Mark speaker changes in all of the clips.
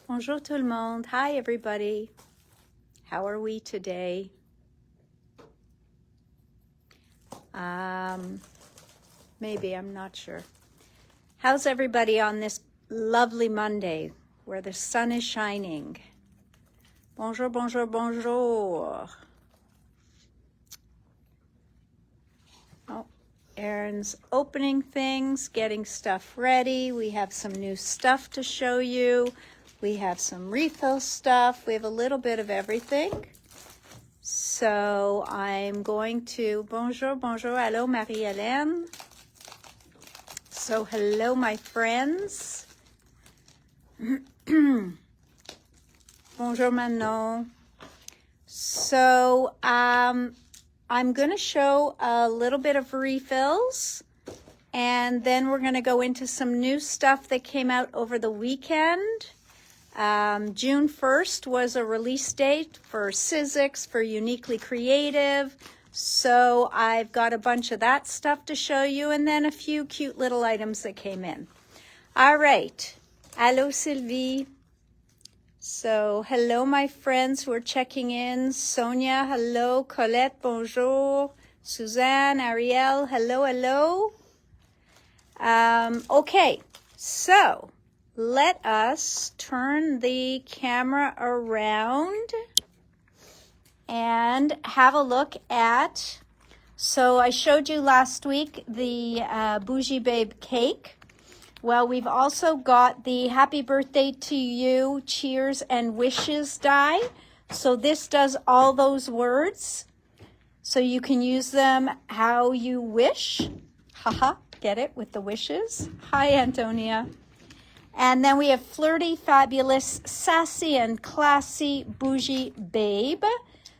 Speaker 1: Bonjour tout le monde. Hi everybody. How are we today? Maybe, I'm not sure. How's everybody on this lovely Monday where the sun is shining? Bonjour, bonjour, bonjour. Oh, Erin's opening things, getting stuff ready. We have some new stuff to show you. We have some refill stuff. We have a little bit of everything. So I'm going to, bonjour, bonjour, hello Marie-Hélène. So hello my friends. Bonjour Manon. So I'm going to show a little bit of refills, and then we're going to go into some new stuff that came out over the weekend. June 1st was a release date for Sizzix, for Uniquely Creative. So I've got a bunch of that stuff to show you, and then a few cute little items that came in. All right. Hello, Sylvie. So hello, my friends who are checking in. Sonia, hello. Colette, bonjour. Suzanne, Ariel, hello, hello. Okay, so let us turn the camera around and have a look at, so I showed you last week the Bougie Babe cake. Well, we've also got the Happy Birthday to You, Cheers and Wishes die. So this does all those words. So you can use them how you wish. Haha, get it with the wishes. Hi, Antonia. And then we have Flirty, Fabulous, Sassy, and Classy Bougie Babe.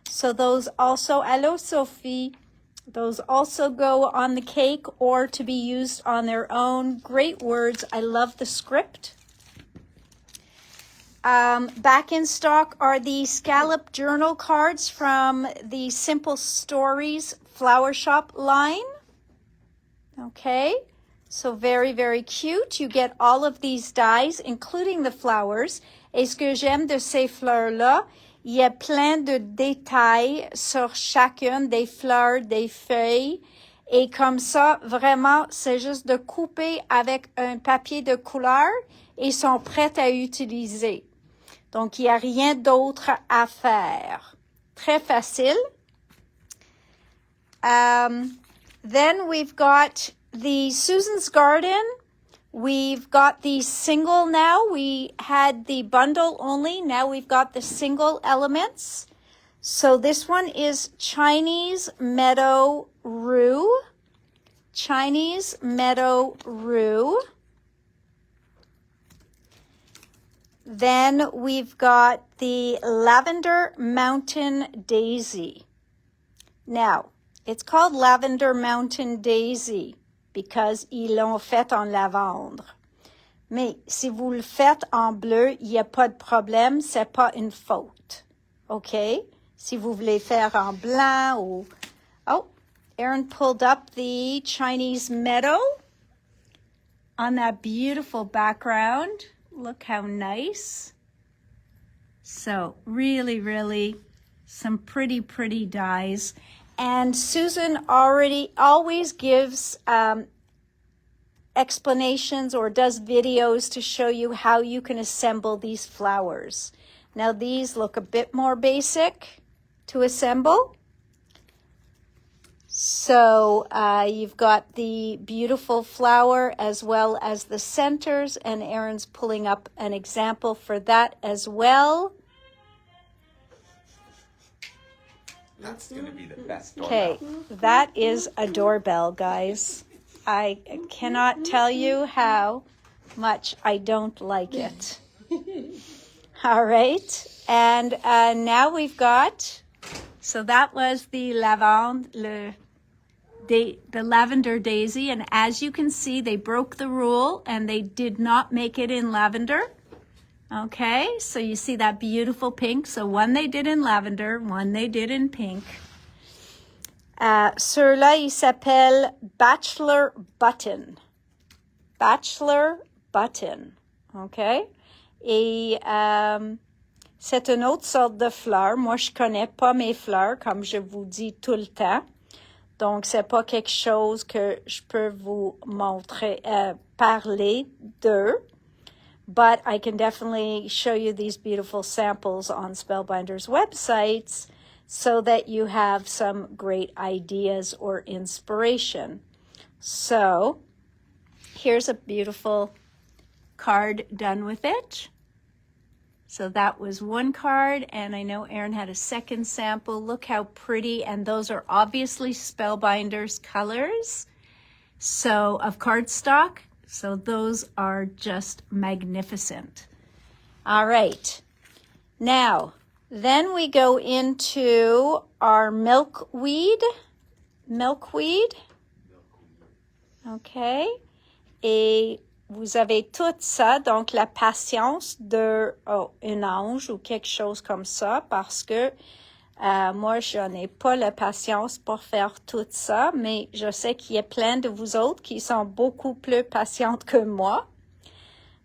Speaker 1: So those also, hello, Sophie. Those also go on the cake or to be used on their own. Great words. I love the script. Back in stock are the scallop journal cards from the Simple Stories Flower Shop line. Okay, so very, very cute. You get all of these dies, including the flowers. Et ce que j'aime de ces fleurs-là, il y a plein de détails sur chacune des fleurs, des feuilles. Et comme ça, vraiment, c'est juste de couper avec un papier de couleur et ils sont prêts à utiliser. Donc, il n'y a rien d'autre à faire. Très facile. Then we've got the Susan's Garden. We've got the single now. We had the bundle only. Now we've got the single elements. So this one is Chinese Meadow Rue. Chinese Meadow Rue. Then we've got the Lavender Mountain Daisy. Now, it's called Lavender Mountain Daisy because ils l'ont fait en lavandre. Mais si vous le faites en bleu, il n'y a pas de problème, c'est pas une faute. OK? Si vous voulez faire en blanc ou... Oh, Erin pulled up the Chinese meadow on that beautiful background. Look how nice. So really, really some pretty, pretty dies. And Susan always gives explanations or does videos to show you how you can assemble these flowers. Now these look a bit more basic to assemble. So you've got the beautiful flower as well as the centers, and Erin's pulling up an example for that as well.
Speaker 2: That's going to be the best doorbell.
Speaker 1: Okay, that is a doorbell, guys. I cannot tell you how much I don't like it. All right, and now we've got, so that was the lavender daisy, and as you can see, they broke the rule and they did not make it in lavender. Okay, so you see that beautiful pink. So one they did in lavender, one they did in pink. Ceux-là, il s'appelle Bachelor Button. Bachelor Button. Okay, Et c'est une autre sorte de fleur. Moi, je connais pas mes fleurs, comme je vous dis tout le temps. Donc, c'est pas quelque chose que je peux vous montrer, parler d'eux. But I can definitely show you these beautiful samples on Spellbinder's websites so that you have some great ideas or inspiration. So, here's a beautiful card done with it. So that was one card, and I know Erin had a second sample. Look how pretty, and those are obviously Spellbinder's colors, so of cardstock. So those are just magnificent. All right. Now, then we go into our milkweed. Okay. Et vous avez tout ça, donc la patience de un ange ou quelque chose comme ça, parce que moi, je n'ai pas la patience pour faire tout ça, mais je sais qu'il y a plein de vous autres qui sont beaucoup plus patientes que moi.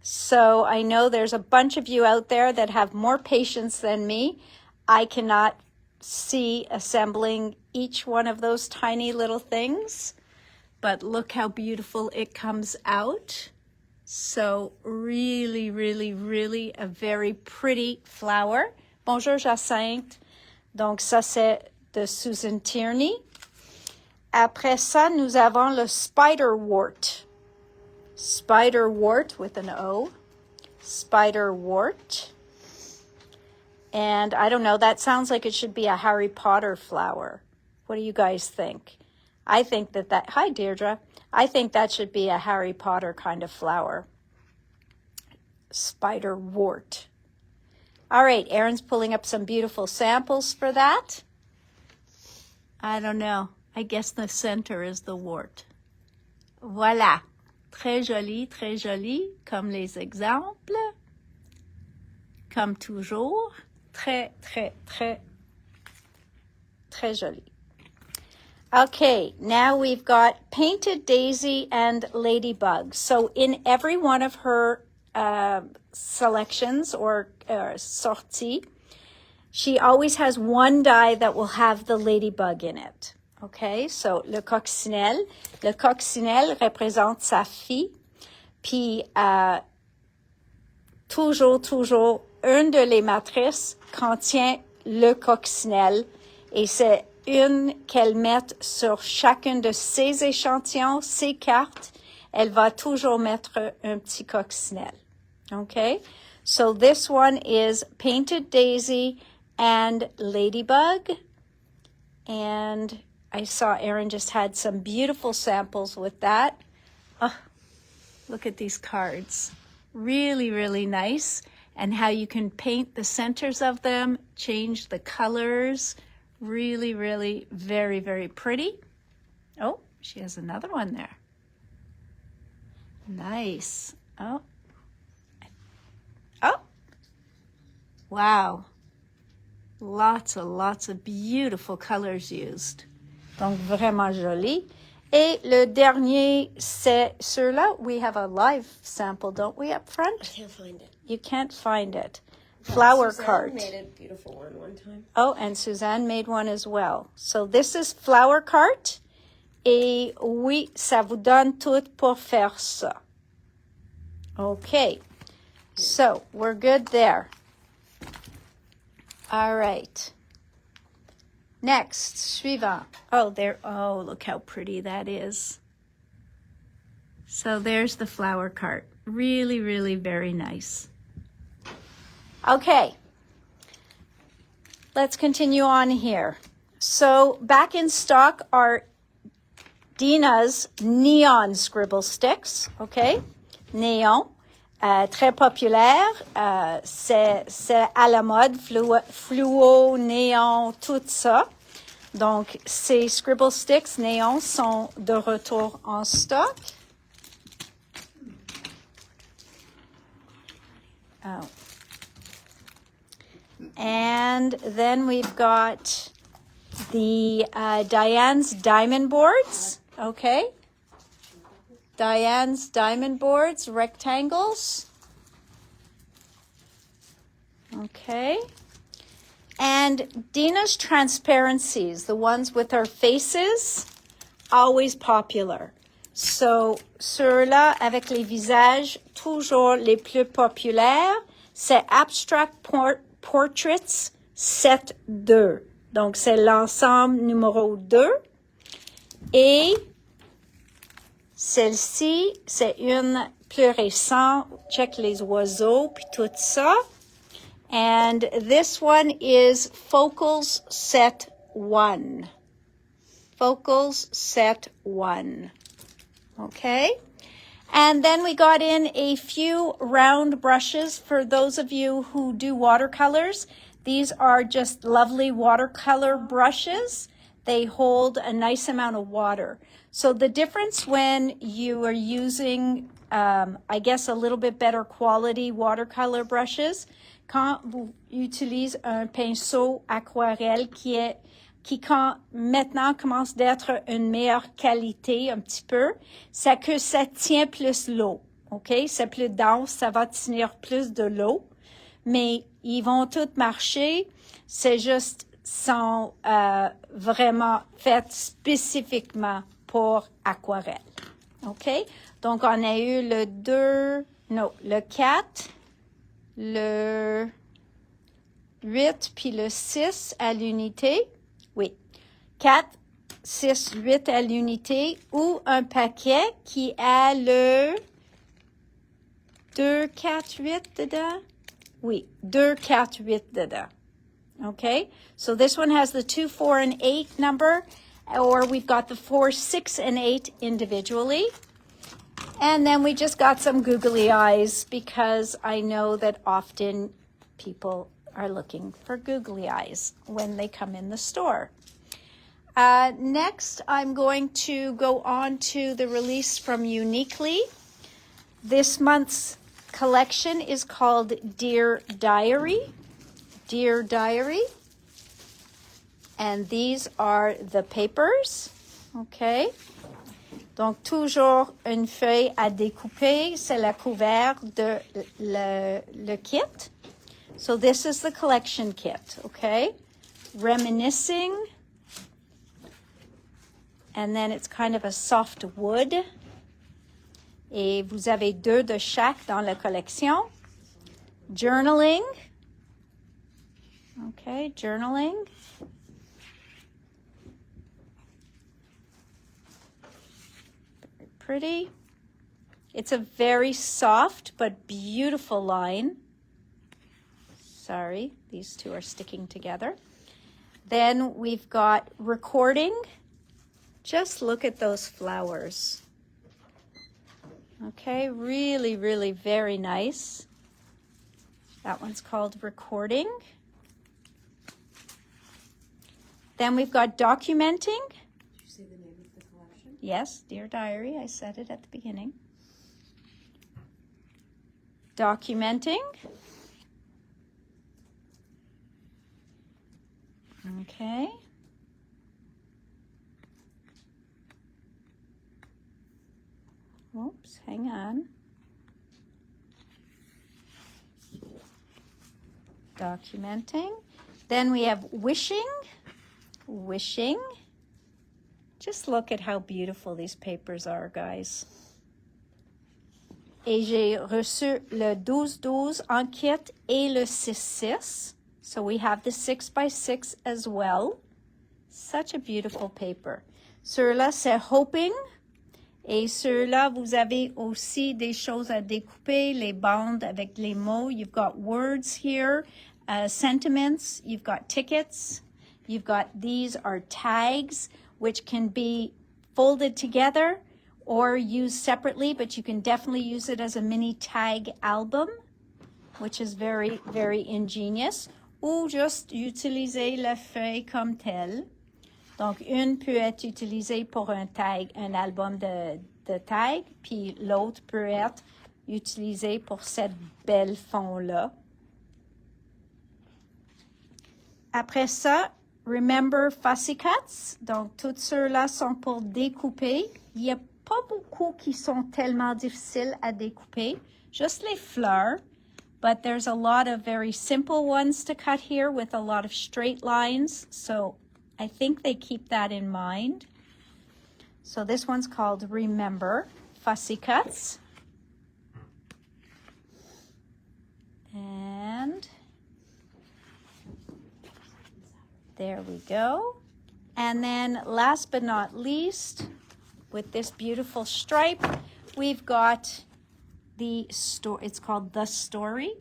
Speaker 1: So I know there's a bunch of you out there that have more patience than me. I cannot see assembling each one of those tiny little things, but look how beautiful it comes out. So really, really, really a very pretty flower. Bonjour, Jacinthe. Donc, ça, c'est de Susan Tierney. Après ça, nous avons le spiderwort. Spiderwort with an O. Spiderwort. And I don't know, that sounds like it should be a Harry Potter flower. What do you guys think? I think that hi, Deirdre. I think that should be a Harry Potter kind of flower. Spiderwort. All right, Erin's pulling up some beautiful samples for that. I don't know. I guess the center is the wart. Voilà. Très joli, comme les exemples. Comme toujours. Très, très, très, très joli. Okay, now we've got Painted Daisy and Ladybug. So in every one of her selections or sorties, she always has one die that will have the ladybug in it. Okay, so le coccinelle. Le coccinelle représente sa fille. Puis, toujours, une de les matrices contient le coccinelle. Et c'est une qu'elle met sur chacun de ses échantillons, ses cartes. Elle va toujours mettre un petit coccinelle. Okay, so this one is Painted Daisy and Ladybug. And I saw Erin just had some beautiful samples with that. Oh, look at these cards. Really, really nice. And how you can paint the centers of them, change the colors. Really, really, very, very pretty. Oh, she has another one there. Nice. Oh. Wow. Lots of beautiful colors used. Donc, vraiment joli. Et le dernier, c'est ceux-là. We have a live sample, don't we, up front?
Speaker 3: I can't find it.
Speaker 1: You can't find it. Flower cart.
Speaker 3: Suzanne made a beautiful one time.
Speaker 1: Oh, and Suzanne made one as well. So this is flower cart. Et oui, ça vous donne tout pour faire ça. Okay. So, we're good there. All right. Next, suivant. Oh, look how pretty that is. So there's the flower cart. Really, really very nice. Okay. Let's continue on here. So back in stock are Dina's neon scribble sticks. Okay. Néon. Très populaire, c'est à la mode, fluo, néon, tout ça. Donc, ces scribble sticks néon sont de retour en stock. Oh. And then we've got the Diane's diamond boards, okay? Diane's diamond boards, rectangles. Okay. And Dina's transparencies, the ones with our faces, always popular. So, ceux-là avec les visages, toujours les plus populaires, c'est Abstract Portraits, cette, 2. Donc, c'est l'ensemble numéro 2. Et celle-ci, c'est une plus récente. Check les oiseaux, puis tout ça. And this one is Focals Set 1. Focals Set 1. Okay? And then we got in a few round brushes for those of you who do watercolors. These are just lovely watercolor brushes. They hold a nice amount of water. So the difference when you are using, I guess, a little bit better quality watercolor brushes, quand vous utilisez un pinceau aquarelle qui maintenant commence d'être une meilleure qualité un petit peu, c'est que ça tient plus l'eau, OK? C'est plus dense, ça va tenir plus de l'eau, mais ils vont tous marcher, c'est juste, sont vraiment faits spécifiquement pour aquarelle, OK? Donc, on a eu le 4, le 8 puis le 6 à l'unité. Oui, 4, 6, 8 à l'unité ou un paquet qui a le 2, 4, 8 dedans. Oui, 2, 4, 8 dedans. Okay, so this one has the 2, 4, and 8 number, or we've got the 4, 6, and 8 individually. And then we just got some googly eyes because I know that often people are looking for googly eyes when they come in the store. Next, I'm going to go on to the release from Uniquely. This month's collection is called Dear Diary. Dear Diary. And these are the papers. Okay. Donc, toujours une feuille à découper. C'est la couvert de le kit. So this is the collection kit, okay? Reminiscing. And then it's kind of a soft wood. Et vous avez 2 de chaque dans la collection. Journaling. Okay, journaling. Very pretty. It's a very soft but beautiful line. Sorry, these two are sticking together. Then we've got recording. Just look at those flowers. Okay, really, really very nice. That one's called recording. Then we've got documenting.
Speaker 3: Did you say the name of the collection?
Speaker 1: Yes, Dear Diary, I said it at the beginning. Documenting. Okay. Oops, hang on. Documenting. Then we have wishing. Wishing. Just look at how beautiful these papers are, guys. Et j'ai reçu le 12-12 en kit et le 6-6. So we have the 6x6 as well. Such a beautiful paper. Ceux-là, c'est hoping. Et ceux-là, vous avez aussi des choses à découper, les bandes avec les mots. You've got words here, sentiments. You've got tickets. You've got, these are tags, which can be folded together or used separately, but you can definitely use it as a mini tag album, which is very, very ingenious. Ou juste utiliser la feuille comme telle. Donc, une peut être utilisée pour un tag, un album de tag, puis l'autre peut être utilisée pour cette belle fond-là. Après ça, remember fussy cuts. Donc, tous ceux-là sont pour découper. Il n'y a pas beaucoup qui sont tellement difficiles à découper. Juste les fleurs. but there's a lot of very simple ones to cut here with a lot of straight lines. So I think they keep that in mind. So this one's called Remember, Fussy Cuts. And there we go. And then last but not least, with this beautiful stripe, we've got the story. It's called The Story.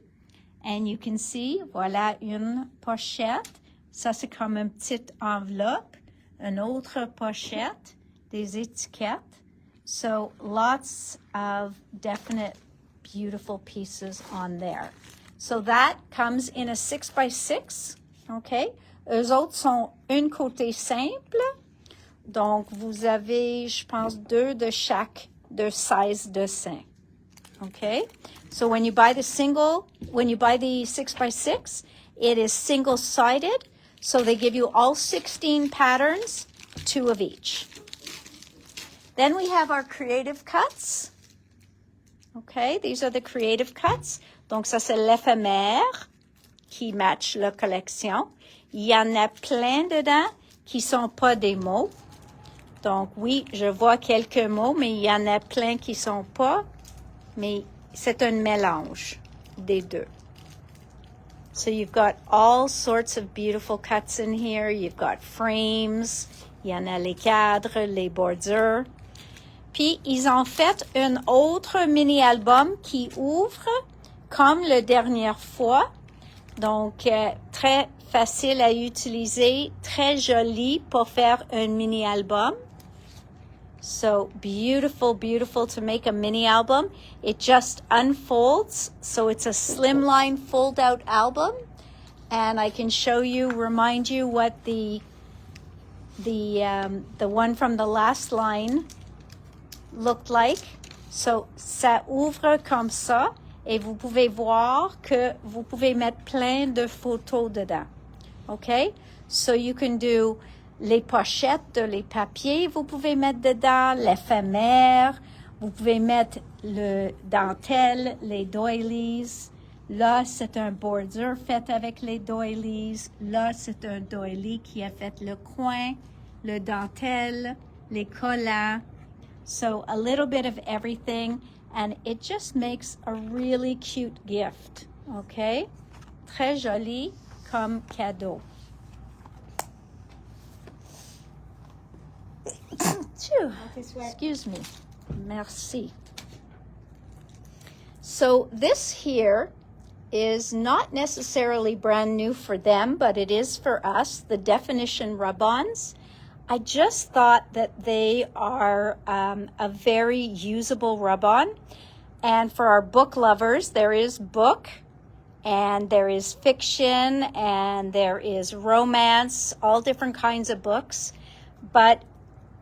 Speaker 1: And you can see, voilà une pochette. Ça, c'est comme une petite enveloppe. Une autre pochette, des étiquettes. So lots of definite beautiful pieces on there. So that comes in a 6x6, okay? Eux autres sont une côté simple. Donc, vous avez, je pense, 2 de chaque de 16 dessins. Okay? So when you buy the 6x6, it is single-sided. So they give you all 16 patterns, 2 of each. Then we have our creative cuts. Okay, these are the creative cuts. Donc, ça, c'est l'éphémère qui match la collection. Il y en a plein dedans qui sont pas des mots. Donc, oui, je vois quelques mots, mais il y en a plein qui sont pas. Mais c'est un mélange des deux. So you've got all sorts of beautiful cuts in here. You've got frames. Il y en a les cadres, les bordures. Puis, ils ont fait un autre mini-album qui ouvre comme la dernière fois. Donc, très facile à utiliser, très joli pour faire un mini-album. So, beautiful, beautiful to make a mini-album. It just unfolds, so it's a slimline fold-out album. And I can show you, remind you what the one from the last line looked like. So, ça ouvre comme ça. Et vous pouvez voir que vous pouvez mettre plein de photos dedans. OK? So you can do les pochettes, les papiers, vous pouvez mettre dedans, l'éphémère, vous pouvez mettre le dentelle, les doilies. Là, c'est un border fait avec les doilies. Là, c'est un doily qui a fait le coin, le dentelle, les collants. So a little bit of everything. And it just makes a really cute gift, okay? Très joli comme cadeau. Excuse me. Merci. So this here is not necessarily brand new for them, but it is for us, the definition rub-ons. I just thought that they are a very usable rub-on. And for our book lovers, there is book, and there is fiction, and there is romance, all different kinds of books. But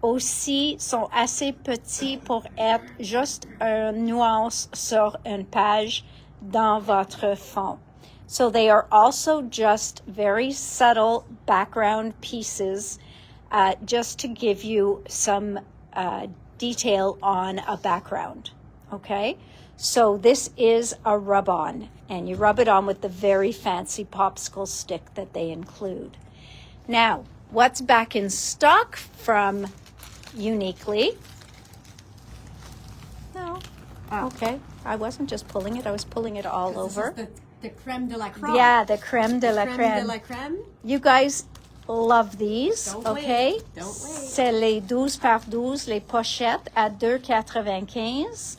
Speaker 1: aussi sont assez petits pour être juste une nuance sur une page dans votre fond. So they are also just very subtle background pieces just to give you some detail on a background, okay? So this is a rub-on, and you rub it on with the very fancy popsicle stick that they include. Now, what's back in stock from Uniquely? No. Oh. Okay. I wasn't just pulling it. I was pulling it all over.
Speaker 3: This is the creme de la creme.
Speaker 1: Yeah, the creme de la
Speaker 3: creme
Speaker 1: creme.
Speaker 3: de la creme.
Speaker 1: You guys love these,
Speaker 3: Don't
Speaker 1: okay?
Speaker 3: wait. Don't wait.
Speaker 1: C'est les 12 par 12, les pochettes à 2,95.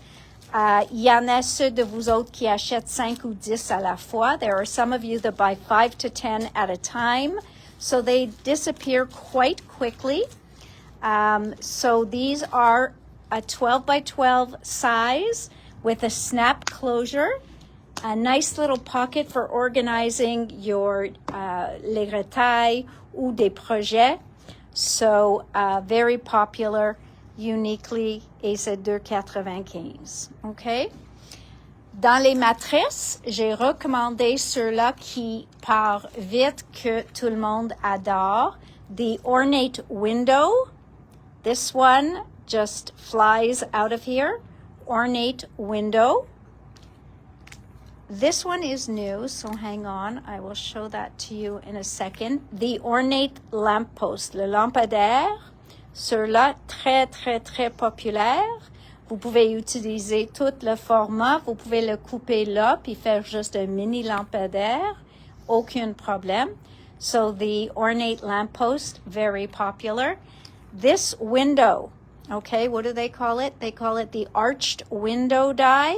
Speaker 1: Il y en a ceux de vous autres qui achètent 5 ou 10 à la fois. There are some of you that buy 5 to 10 at a time. So they disappear quite quickly. So these are a 12 by 12 size with a snap closure, a nice little pocket for organizing your les retailles ou des projets. So very popular, Uniquely, et c'est 2,95. OK? Dans les matrices, j'ai recommandé ceux-là qui partent vite, que tout le monde adore. The ornate window. This one just flies out of here. Ornate window. this one is new, so hang on. I will show that to you in a second. The ornate lamppost, le lampadaire. Ceux-là, très, très, très populaire. Vous pouvez utiliser tout le format. Vous pouvez le couper là, puis faire juste un mini lampadaire. Aucun problème. So the ornate lamppost, very popular. This window, okay, what do they call it? They call it the arched window die.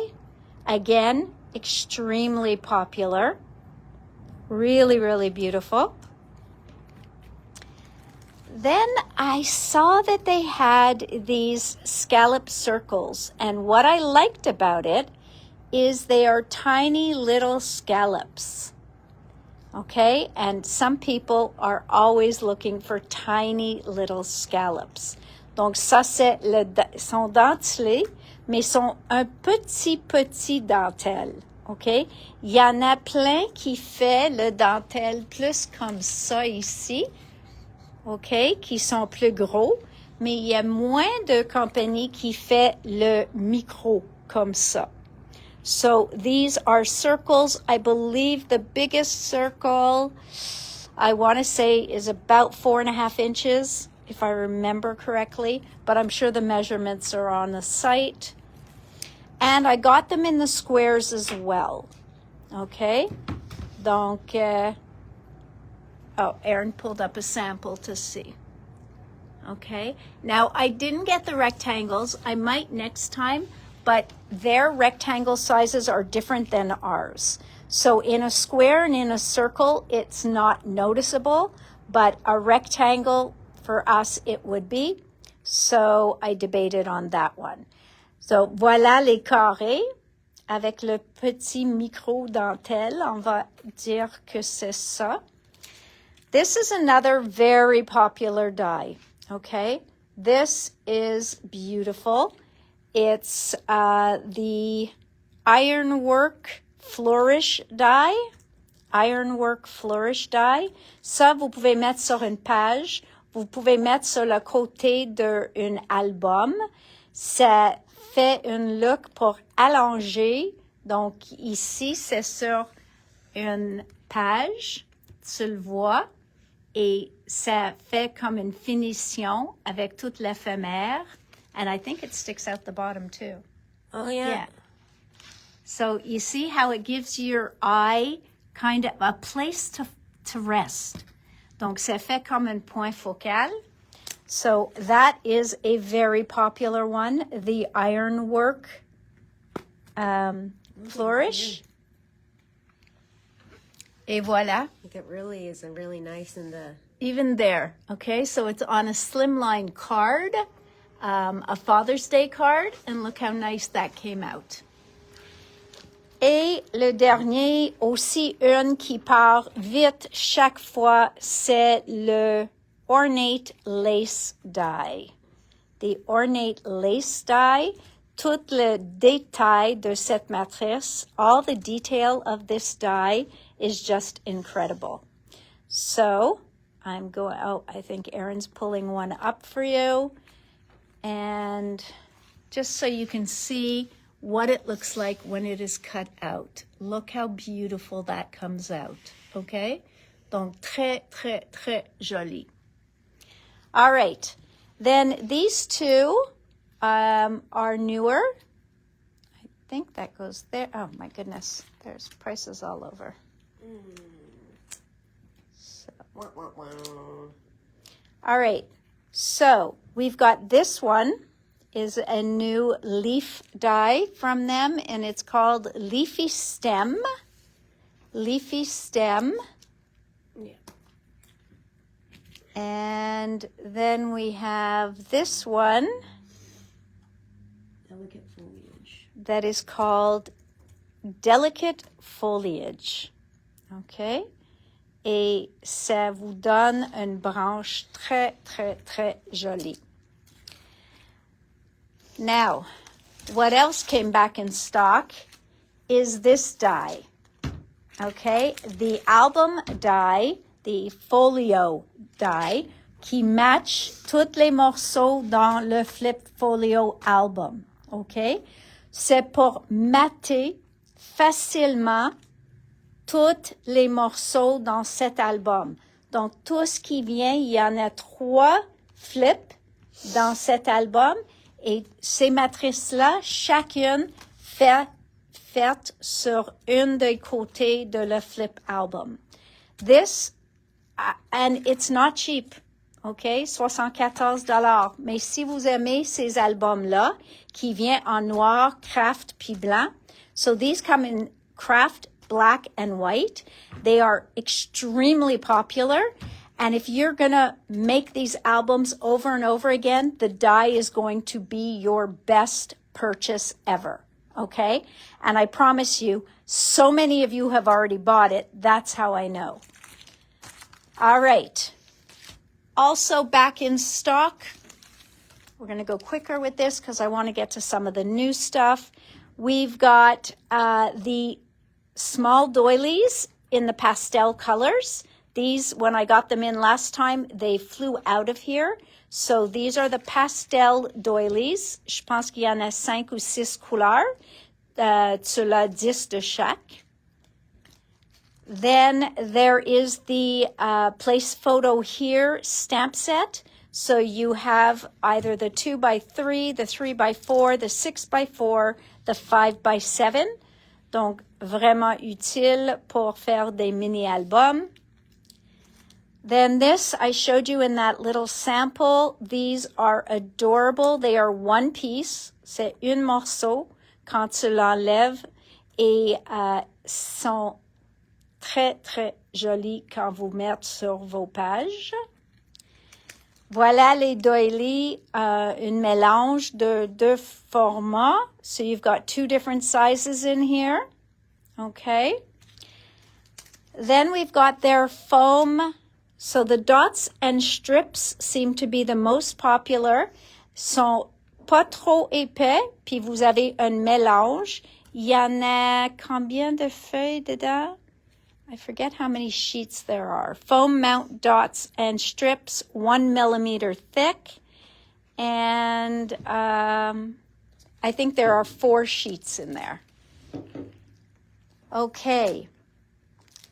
Speaker 1: Again, extremely popular. Really, really beautiful. Then I saw that they had these scallop circles, and what I liked about it is they are tiny little scallops. Okay, and some people are always looking for tiny little scallops. Donc ça c'est sont dentelés, mais sont un petit dentelle. OK? Il y en a plein qui fait le dentelle plus comme ça ici. OK? Qui sont plus gros, mais il y a moins de compagnies qui fait le micro comme ça. So these are circles. I believe the biggest circle, I want to say, is about 4.5 inches, if I remember correctly. But I'm sure the measurements are on the site. And I got them in the squares as well. Okay? Donc, Erin pulled up a sample to see. Okay? Now, I didn't get the rectangles. I might next time. But their rectangle sizes are different than ours. So in a square and in a circle, it's not noticeable, but a rectangle, for us, it would be. So I debated on that one. So voilà les carrés avec le petit micro dentelle. On va dire que c'est ça. This is another very popular die, okay? This is beautiful. It's the ironwork flourish die. Ironwork flourish die. Ça, vous pouvez mettre sur une page. Vous pouvez mettre sur le côté d'un album. Ça fait un look pour allonger. Donc, ici, c'est sur une page. Tu le vois. Et ça fait comme une finition avec toute l'éphémère. And I think it sticks out the bottom too.
Speaker 4: Oh, yeah.
Speaker 1: So you see how it gives your eye kind of a place to rest. Donc, ça fait comme un point focal. So that is a very popular one, the ironwork flourish. Et voilà.
Speaker 4: I think it really is really nice in the...
Speaker 1: Even there, okay? So it's on a slimline card. A Father's Day card, and look how nice that came out. Et le dernier, aussi une qui part vite chaque fois, c'est le ornate lace die. The ornate lace die, tout le détail de cette matrice, all the detail of this die is just incredible. So, I'm going, I think Erin's pulling one up for you. And just so you can see what it looks like when it is cut out. Look how beautiful that comes out, okay? Donc, très, très, très joli. All right. Then these two are newer. I think that goes there. Oh, my goodness. There's prices all over. So. All right. So we've got this one is a new leaf die from them, and it's called Leafy Stem. Leafy Stem.
Speaker 4: Yeah.
Speaker 1: And then we have this one.
Speaker 3: Delicate foliage.
Speaker 1: That is called Delicate Foliage. Okay? Et ça vous donne une branche très, très, très jolie. Now, what else came back in stock is this die. Okay? The album die, the folio die, qui match tous les morceaux dans le flip folio album. Okay? C'est pour mater facilement tous les morceaux dans cet album. Donc, tout ce qui vient, il y en a 3 flips dans cet album. Et ces matrices-là, chacune faite sur une des côtés de le flip album. This, and it's not cheap, okay? $74. Mais si vous aimez ces albums-là, qui viennent en noir, craft, puis blanc, so these come in craft, black, and white. They are extremely popular. And if you're going to make these albums over and over again, the die is going to be your best purchase ever. Okay? And I promise you, so many of you have already bought it. That's how I know. All right. Also back in stock. We're going to go quicker with this because I want to get to some of the new stuff. We've got the small doilies in the pastel colors. These, when I got them in last time, they flew out of here. So these are the pastel doilies. Je pense qu'il y en a 5 ou 6 couleurs. Tu l'as 10 de chaque. Then there is the place photo here stamp set. So you have either the 2x3, the 3x4, the 6x4, the 5x7. Donc, vraiment utile pour faire des mini-albums. Then this, I showed you in that little sample. These are adorable. They are one piece. C'est un morceau quand tu l'enlèves et sont très, très jolis quand vous mettez sur vos pages. Voilà les doilies, un mélange de 2 formats. So you've got 2 different sizes in here. Okay. Then we've got their foam. So the dots and strips seem to be the most popular. Sont pas trop épais, puis vous avez un mélange. Il y en a combien de feuilles dedans? I forget how many sheets there are. Foam mount dots and strips, 1 millimeter thick. And I think there are 4 sheets in there. Okay.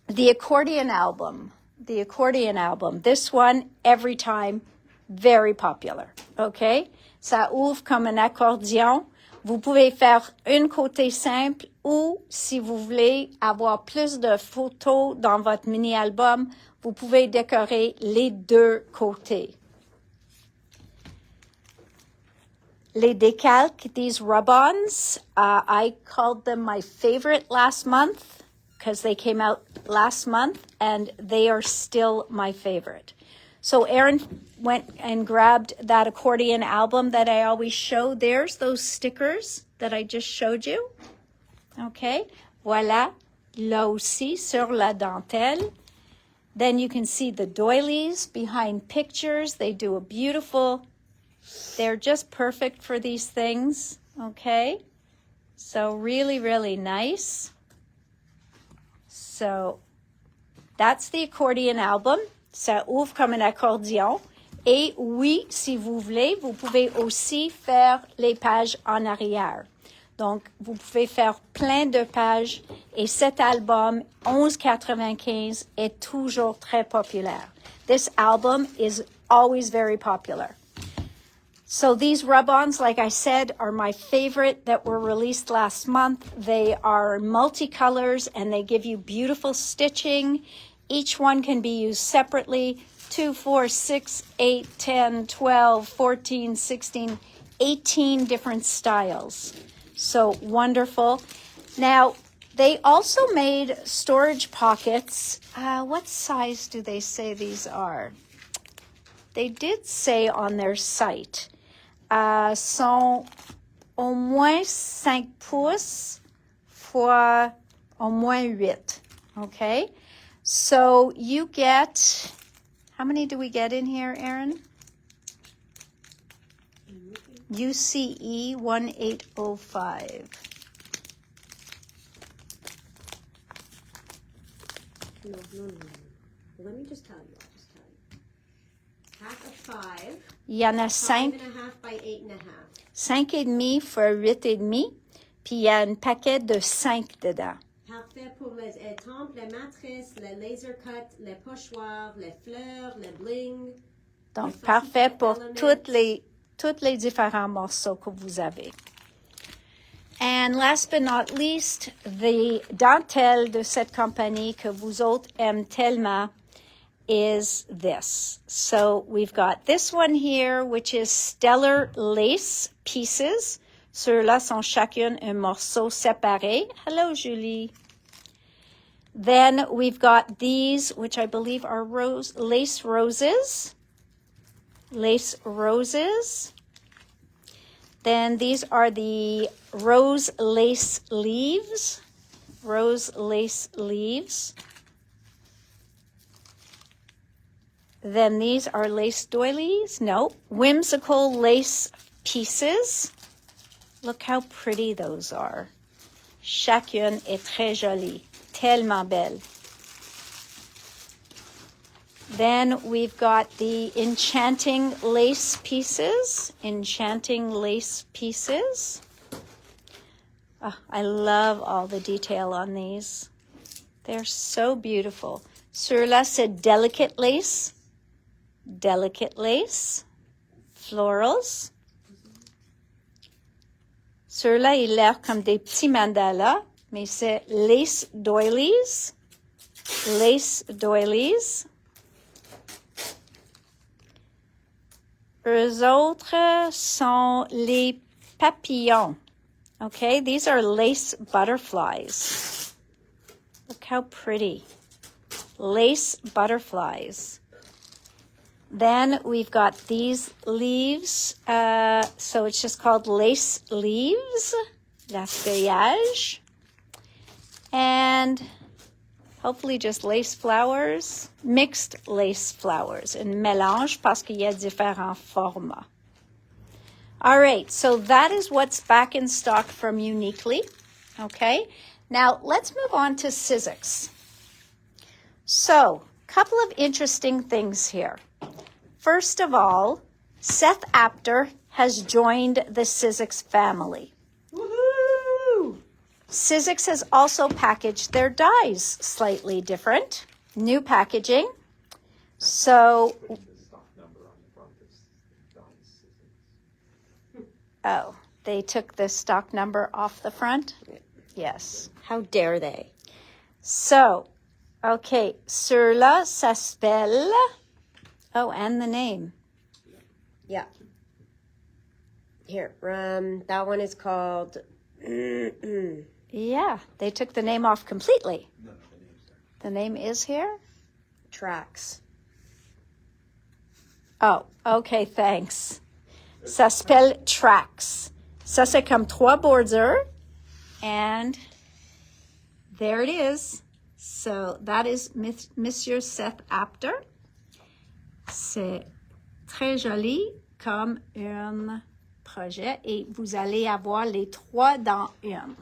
Speaker 1: The accordion album. The accordion album. This one, every time, very popular. Okay? Ça ouvre comme un accordion. Vous pouvez faire un côté simple ou si vous voulez avoir plus de photos dans votre mini-album, vous pouvez décorer les 2 côtés. Les décalques, these rub-ons, I called them my favorite last month because they came out last month and they are still my favorite. So Erin went and grabbed that accordion album that I always show. There's those stickers that I just showed you. Okay. Voilà. Là aussi sur la dentelle. Then you can see the doilies behind pictures. They do a beautiful, they're just perfect for these things. Okay. So really, really nice. So that's the accordion album. Ça ouvre comme un accordion. Et oui, si vous voulez, vous pouvez aussi faire les pages en arrière. Donc, vous pouvez faire plein de pages. Et cet album, 11,95, est toujours très populaire. This album is always very popular. So these rub-ons, like I said, are my favorite that were released last month. They are multicolors and they give you beautiful stitching. Each one can be used separately. 2, 4, 6, 8, 10, 12, 14, 16, 18 different styles. So wonderful. Now, they also made storage pockets. What size do they say these are? They did say on their site. Sont au moins 5 pouces fois au moins 8. Okay? So you get, how many do we get in here, Erin? UCE 1805.
Speaker 4: No. Let me just tell you. Half of 5.
Speaker 1: Il y en a 5.
Speaker 4: 5.5 by 8.5.
Speaker 1: 5,5 for 8,5. Puis il y a un paquet de 5 dedans.
Speaker 4: Parfait pour les étampes, les matrices, les laser cuts, les pochoirs, les fleurs, les bling.
Speaker 1: Donc, parfait pour tous les différents morceaux que vous avez. And last but not least, the dentelle de cette compagnie que vous autres aiment tellement is this. So we've got this one here, which is stellar lace pieces. Ceux-là sont chacune un morceau séparé. Hello, Julie. Then we've got these, which I believe are lace roses. Lace roses. Then these are the rose lace leaves. Rose lace leaves. Then these are lace doilies. No, whimsical lace pieces. Look how pretty those are. Chacune est très jolie. Tellement belle. Then we've got the enchanting lace pieces. Enchanting lace pieces. Oh, I love all the detail on these. They're so beautiful. Ceux-là, c'est delicate lace. Delicate lace. Florals. Ceux-là, ils ont l'air comme des petits mandalas, mais c'est lace doilies. Lace doilies. Eux autres sont les papillons. Okay, these are lace butterflies. Look how pretty. Lace butterflies. Then we've got these leaves. So it's just called lace leaves. La feuillage. And hopefully just lace flowers. Mixed lace flowers. Un mélange parce qu'il y a différents formats. All right, so that is what's back in stock from Uniquely. Okay, now let's move on to Sizzix. So, a couple of interesting things here. First of all, Seth Apter has joined the Sizzix family.
Speaker 2: Woohoo!
Speaker 1: Sizzix has also packaged their dies slightly different. New packaging. So, oh, they took the stock number off the front? Yes.
Speaker 4: How dare they?
Speaker 1: So, okay, ceux-là, ça s'appelle... Oh, and the name.
Speaker 4: Yeah. Here, that one is called...
Speaker 1: Yeah, they took the name off completely.
Speaker 2: No, the name's there.
Speaker 1: The name is here?
Speaker 4: Tracks.
Speaker 1: Oh, okay, thanks. Ça s'appelle Tracks. Ça, c'est comme 3 borders. And there it is. So that is Monsieur Seth Apter. C'est très joli comme un projet. Et vous allez avoir les 3 dans une.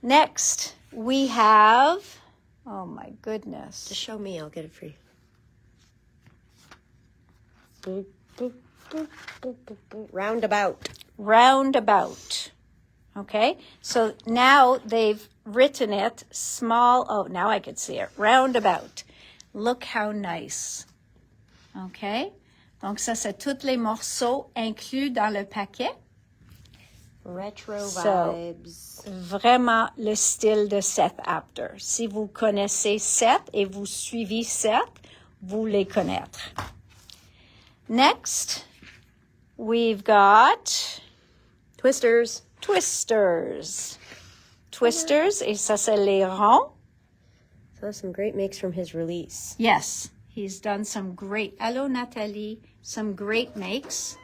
Speaker 1: Next, we have... Oh, my goodness.
Speaker 4: Just show me, I'll get it free. Roundabout.
Speaker 1: Roundabout. Okay, so now they've written it small. Oh, now I can see it. Roundabout. Look how nice. Okay, donc ça, c'est tous les morceaux inclus dans le paquet.
Speaker 4: Retro
Speaker 1: So,
Speaker 4: vibes.
Speaker 1: Vraiment le style de Seth Apter. Si vous connaissez Seth et vous suivez Seth, vous les connaître. Next, we've got
Speaker 4: Twisters.
Speaker 1: Twisters. Twisters, et ça, c'est les ronds.
Speaker 4: So that's some great makes from his release.
Speaker 1: Yes, he's done some great, hello Nathalie, some great makes.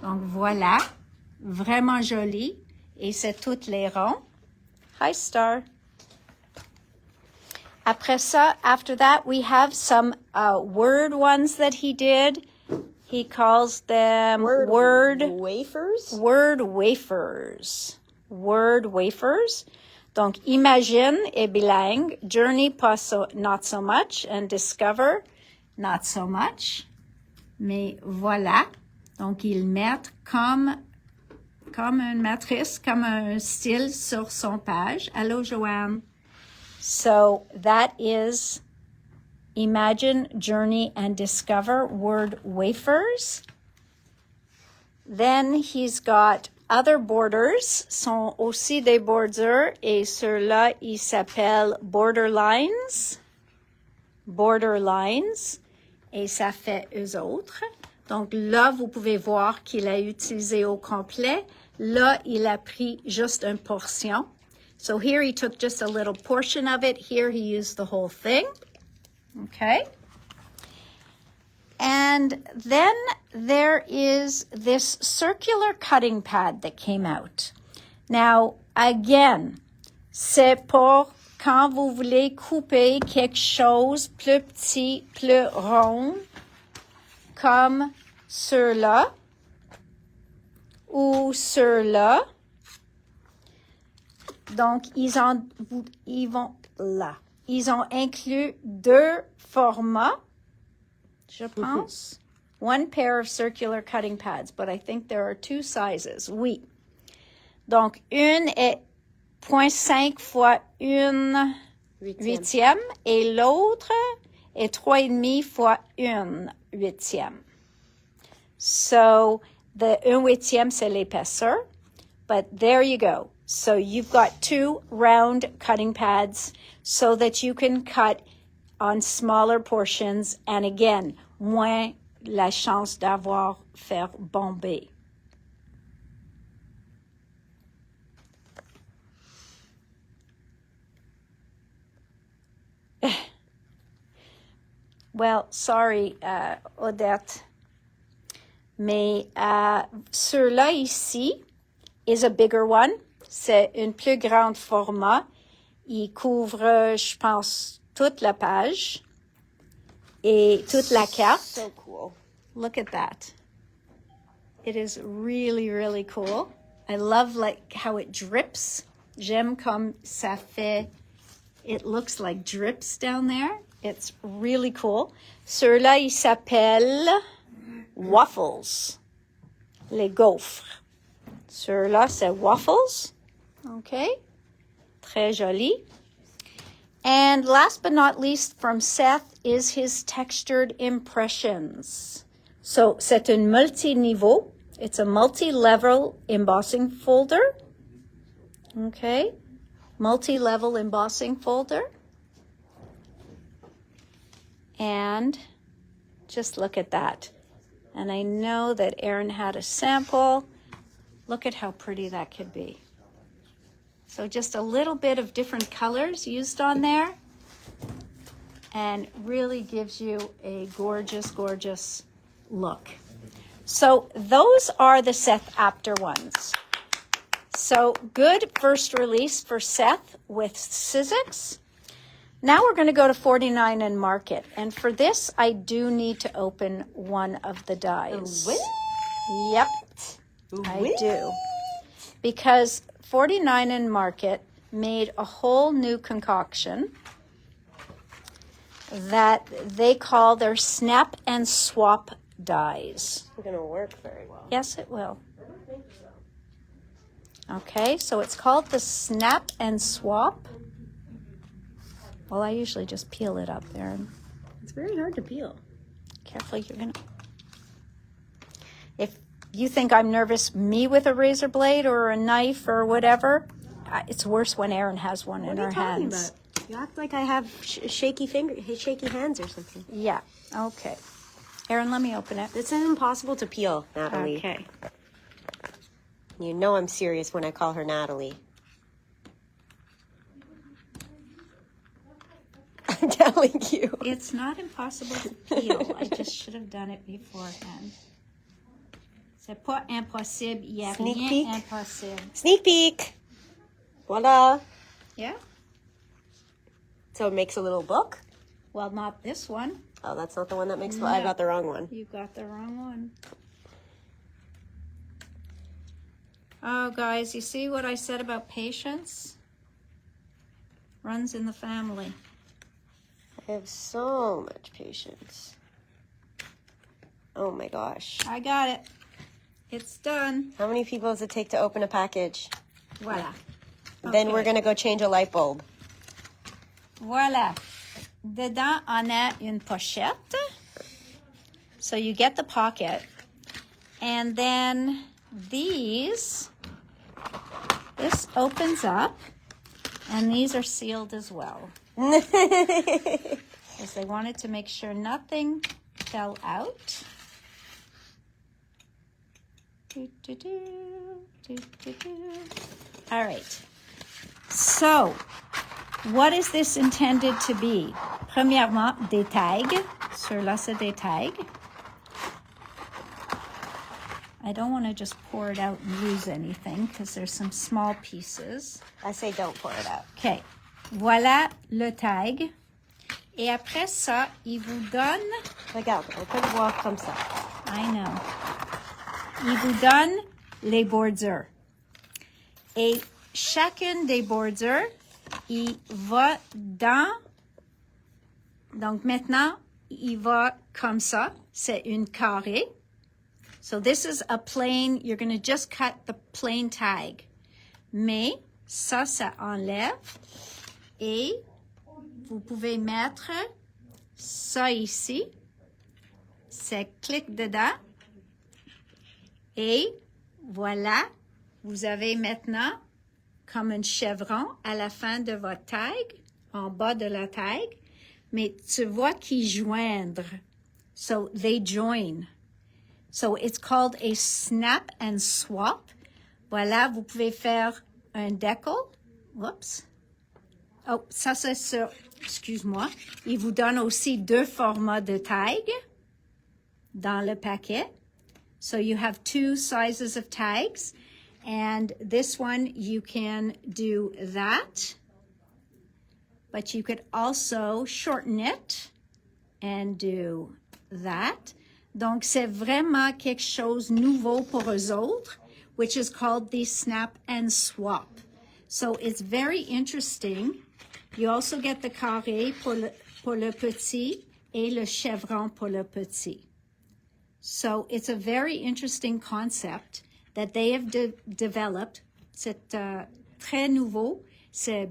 Speaker 1: Donc voilà, vraiment joli. Et c'est toutes les ronds. Hi Star. Après ça, after that, we have some word ones that he did. He calls them word
Speaker 4: wafers.
Speaker 1: Word wafers. Word wafers. Donc, Imagine est bilingue. Journey, not so much. And Discover, not so much. Mais voilà. Donc, ils mettent comme comme une matrice, comme un style sur son page. Hello, Joanne. So that is Imagine, Journey, and Discover word wafers. Then he's got other borders, sont aussi des bordures, et ceux-là, ils s'appellent borderlines. Borderlines. Et ça fait eux autres. Donc là, vous pouvez voir qu'il a utilisé au complet. Là, il a pris juste une portion. So here he took just a little portion of it. Here he used the whole thing. Okay. And then there is this circular cutting pad that came out. Now, again, c'est pour quand vous voulez couper quelque chose plus petit, plus rond, comme ceux-là ou ceux-là. Donc, ils vont là. Ils ont inclus deux formats, je pense. One pair of circular cutting pads, but I think there are two sizes. Oui. Donc, une est 0.5 fois 1/8 et l'autre est 3,5 fois 1/8. So, the 1/8, c'est l'épaisseur. But there you go. So you've got two round cutting pads so that you can cut on smaller portions. And again, moins la chance d'avoir faire bomber. Well, sorry, Odette. Mais ceux-là ici is a bigger one. C'est une plus grande format. Il couvre, je pense, toute la page et toute la carte.
Speaker 4: So cool.
Speaker 1: Look at that. It is really, really cool. I love like how it drips. J'aime comme ça fait. It looks like drips down there. It's really cool. Ceux-là, ils s'appellent waffles. Les gaufres. Ceux-là, c'est waffles. Okay. Très joli. And last but not least from Seth is his textured impressions. So, c'est un multi-niveau. It's a multi-level embossing folder. Okay. Multi-level embossing folder. And just look at that. And I know that Erin had a sample. Look at how pretty that could be. So just a little bit of different colors used on there. And really gives you a gorgeous, gorgeous look. So those are the Seth Apter ones. So good first release for Seth with Sizzix. Now we're going to go to 49 and Market. And for this, I do need to open one of the dies. Yep, I do. Because 49 and Market made a whole new concoction that they call their Snap and Swap dies.
Speaker 4: It's going to work very well.
Speaker 1: Yes, it will. Okay, so it's called the Snap and Swap. Well, I usually just peel it up there.
Speaker 4: It's very hard to peel.
Speaker 1: Careful, you're going to... If you think I'm nervous, me with a razor blade or a knife or whatever, it's worse when Erin has one in her hands.
Speaker 4: About? You act like I have shaky hands or something.
Speaker 1: Yeah, okay. Erin, let me open it.
Speaker 4: This is impossible to peel, Natalie.
Speaker 1: Okay.
Speaker 4: You know I'm serious when I call her Natalie. I'm telling you.
Speaker 1: It's not impossible to peel. I just should have done it beforehand. C'est pas impossible. Il y a
Speaker 4: Sneak
Speaker 1: rien
Speaker 4: peek.
Speaker 1: impossible.
Speaker 4: Sneak peek. Voila.
Speaker 1: Yeah?
Speaker 4: So it makes a little book?
Speaker 1: Well, not this one.
Speaker 4: Oh, that's not the one that makes
Speaker 1: No.
Speaker 4: I got the wrong one.
Speaker 1: You got the wrong one. Oh, guys, you see what I said about patience? Runs in the family.
Speaker 4: I have so much patience. Oh my gosh.
Speaker 1: I got it. It's done.
Speaker 5: How many people does it take to open a package?
Speaker 1: Voilà.
Speaker 5: Then we're
Speaker 1: Okay.
Speaker 5: going to go change a light bulb.
Speaker 1: Voilà. Dedans, on a une pochette. So you get the pocket. And then this opens up. And these are sealed as well. Because they wanted to make sure nothing fell out. All right. So, what is this intended to be? Premièrement, des tags. Ceux-là, c'est des tags. I don't want to just pour it out and lose anything because there's some small pieces.
Speaker 5: I say don't pour it out.
Speaker 1: OK. Voilà le tag. Et après ça, il vous donne...
Speaker 5: Regarde, on peut le voir comme ça.
Speaker 1: I know. Il vous donne les bordures. Et chacune des bordures, il va dans... Donc maintenant, il va comme ça. C'est une carré. So this is a plain, you're going to just cut the plain tag. Mais ça enlève. Et vous pouvez mettre ça ici. Ça clique dedans. Et voilà, vous avez maintenant comme un chevron à la fin de votre tag, en bas de la tag. Mais tu vois qu'ils joindre. So they join. So it's called a snap and swap. Voilà, vous pouvez faire un decal. Whoops. Oh, ça c'est sur, excuse-moi. Il vous donne aussi deux formats de tag dans le paquet. So you have two sizes of tags. And this one, you can do that. But you could also shorten it and do that. Donc, c'est vraiment quelque chose nouveau pour eux autres, which is called the snap and swap. So it's very interesting. You also get the carré pour le petit et le chevron pour le petit. So it's a very interesting concept that they have developed. C'est très nouveau. C'est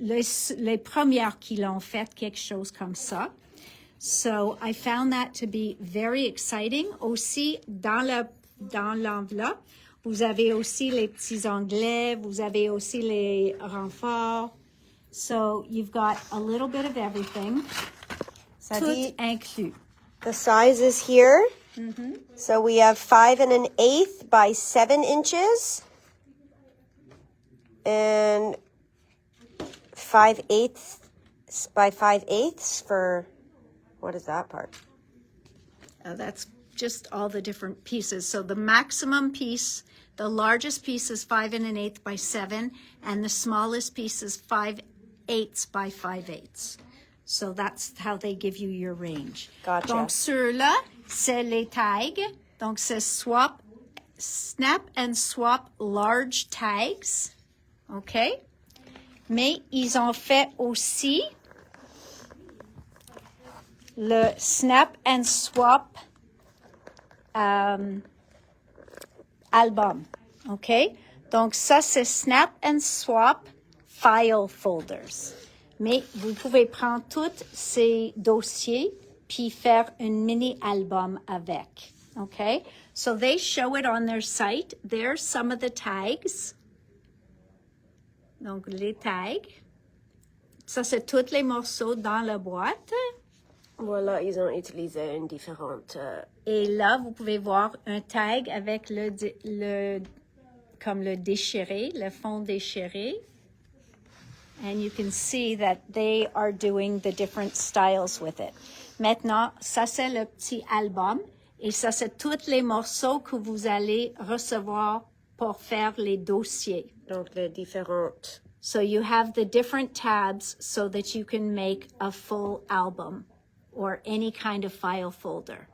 Speaker 1: les premières qui l'ont fait quelque chose comme ça. So I found that to be very exciting. Aussi, dans l'enveloppe, vous avez aussi les petits onglets, vous avez aussi les renforts. So you've got a little bit of everything.
Speaker 5: Ça
Speaker 1: Tout
Speaker 5: dit,
Speaker 1: inclus.
Speaker 5: the size is here. So we have 5 1/8 by 7 inches. And 5/8 by 5/8 for... What is that part?
Speaker 1: That's just all the different pieces. So the maximum piece, the largest piece is 5 1/8 by 7, and the smallest piece is 5/8 by 5/8. So that's how they give you your range.
Speaker 5: Gotcha.
Speaker 1: Donc ceux-là, c'est les tags. Donc c'est swap, snap and swap large tags. OK? Mais ils ont fait aussi le snap and swap album. OK? Donc, ça, c'est snap and swap file folders. Mais vous pouvez prendre tous ces dossiers puis faire un mini album avec. OK? So they show it on their site. There's some of the tags. Donc, les tags. Ça, c'est tous les morceaux dans la boîte.
Speaker 5: Voilà, ils ont utilisé une différente...
Speaker 1: Et là, vous pouvez voir un tag avec comme le déchiré, le fond déchiré. And you can see that they are doing the different styles with it. Maintenant, ça, c'est le petit album. Et ça, c'est tous les morceaux que vous allez recevoir pour faire les dossiers.
Speaker 5: Donc, les différentes...
Speaker 1: So you have the different tabs so that you can make a full album or any kind of file folder.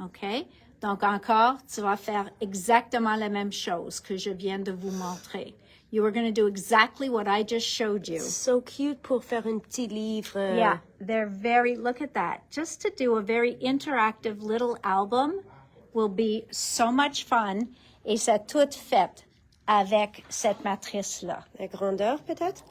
Speaker 1: OK? Donc encore, tu vas faire exactement la même chose que je viens de vous montrer. You are going to do exactly what I just showed you.
Speaker 5: So cute pour faire un petit livre.
Speaker 1: Yeah, they're very, look at that. Just to do a very interactive little album will be so much fun. Et c'est tout fait avec cette matrice-là.
Speaker 5: La grandeur, peut-être?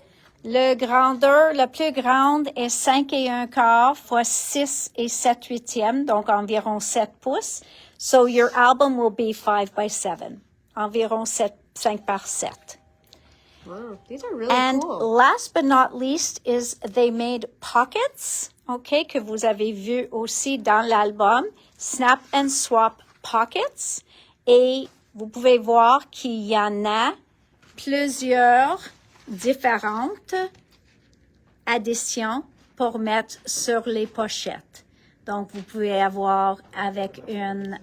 Speaker 1: Le grandeur, la plus grande est 5 et 1/4 fois 6 et 7/8, donc environ 7 pouces. So your album will be 5 by 7, environ 5 par 7.
Speaker 5: Wow, these are really
Speaker 1: And
Speaker 5: cool.
Speaker 1: last but not least is they made pockets, okay, que vous avez vu aussi dans l'album, Snap and Swap Pockets. Et vous pouvez voir qu'il y en a plusieurs différentes additions pour mettre sur les pochettes. Donc, vous pouvez avoir avec une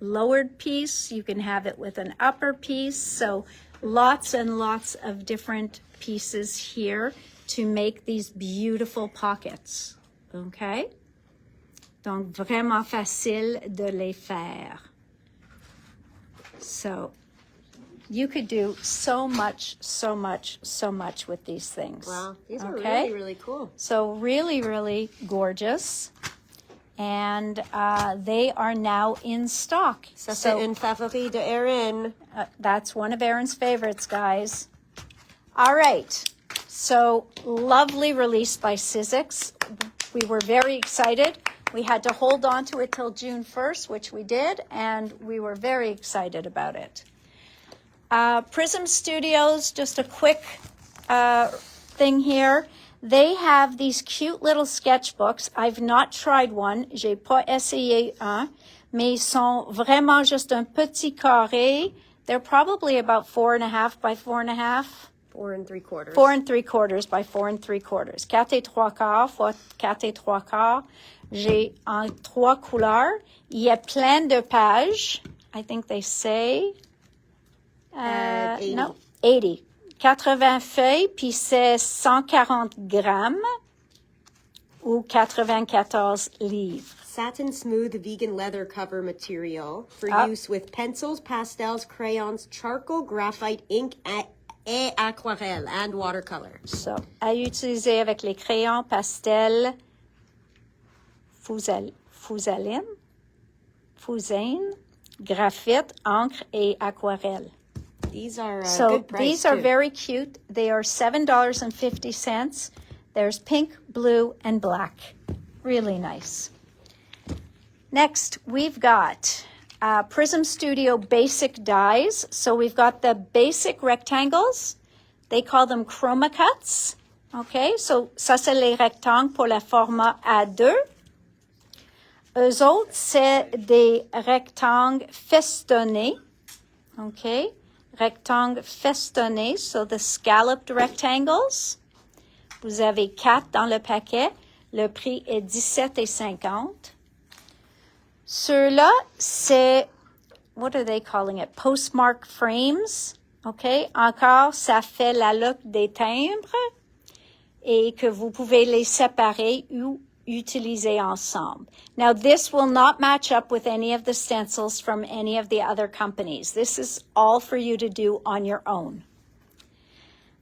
Speaker 1: lowered piece. You can have it with an upper piece. So, lots and lots of different pieces here to make these beautiful pockets. Okay? Donc, vraiment facile de les faire. So, you could do so much with these things.
Speaker 5: Wow, these are
Speaker 1: okay?
Speaker 5: really, really cool.
Speaker 1: So really, really gorgeous. And they are now in stock.
Speaker 5: Ça, c'est
Speaker 1: So
Speaker 5: une favori de Erin.
Speaker 1: that's one of Erin's favorites, guys. All right. So lovely release by Sizzix. We were very excited. We had to hold on to it till June 1st, which we did, and we were very excited about it. Prism Studios, just a quick thing here. They have these cute little sketchbooks. I've not tried one. J'ai pas essayé un, mais ils sont vraiment juste un petit carré. They're probably about 4.5 by 4.5.
Speaker 5: 4 3/4.
Speaker 1: 4 3/4 by 4 3/4. 4 et 3/4 fois 4 et 3/4. J'ai en 3 couleurs. Il y a plein de pages. I think they say...
Speaker 5: 80.
Speaker 1: No, 80. 80 feuilles, puis c'est 140 grammes ou 94 livres.
Speaker 5: Satin smooth vegan leather cover material for use with pencils, pastels, crayons, charcoal, graphite, ink, et aquarelle, and watercolor.
Speaker 1: So, à utiliser avec les crayons, pastels, fusaine, graphite, encre et aquarelle.
Speaker 5: These are
Speaker 1: So
Speaker 5: good price
Speaker 1: these are
Speaker 5: too.
Speaker 1: very cute. They are $7.50. There's pink, blue, and black. Really nice. Next, we've got Prism Studio Basic Dies. So we've got the basic rectangles. They call them chroma cuts. Okay, so ça c'est les rectangles pour le format A2. Eux autres, c'est des rectangles festonnés. Okay. Rectangles festonnés, so the scalloped rectangles. Vous avez 4 dans le paquet. Le prix est $17,50. Ceux-là, c'est, what are they calling it? Postmark frames. OK? Encore, ça fait la look des timbres et que vous pouvez les séparer ou utiliser ensemble. Now, this will not match up with any of the stencils from any of the other companies. This is all for you to do on your own.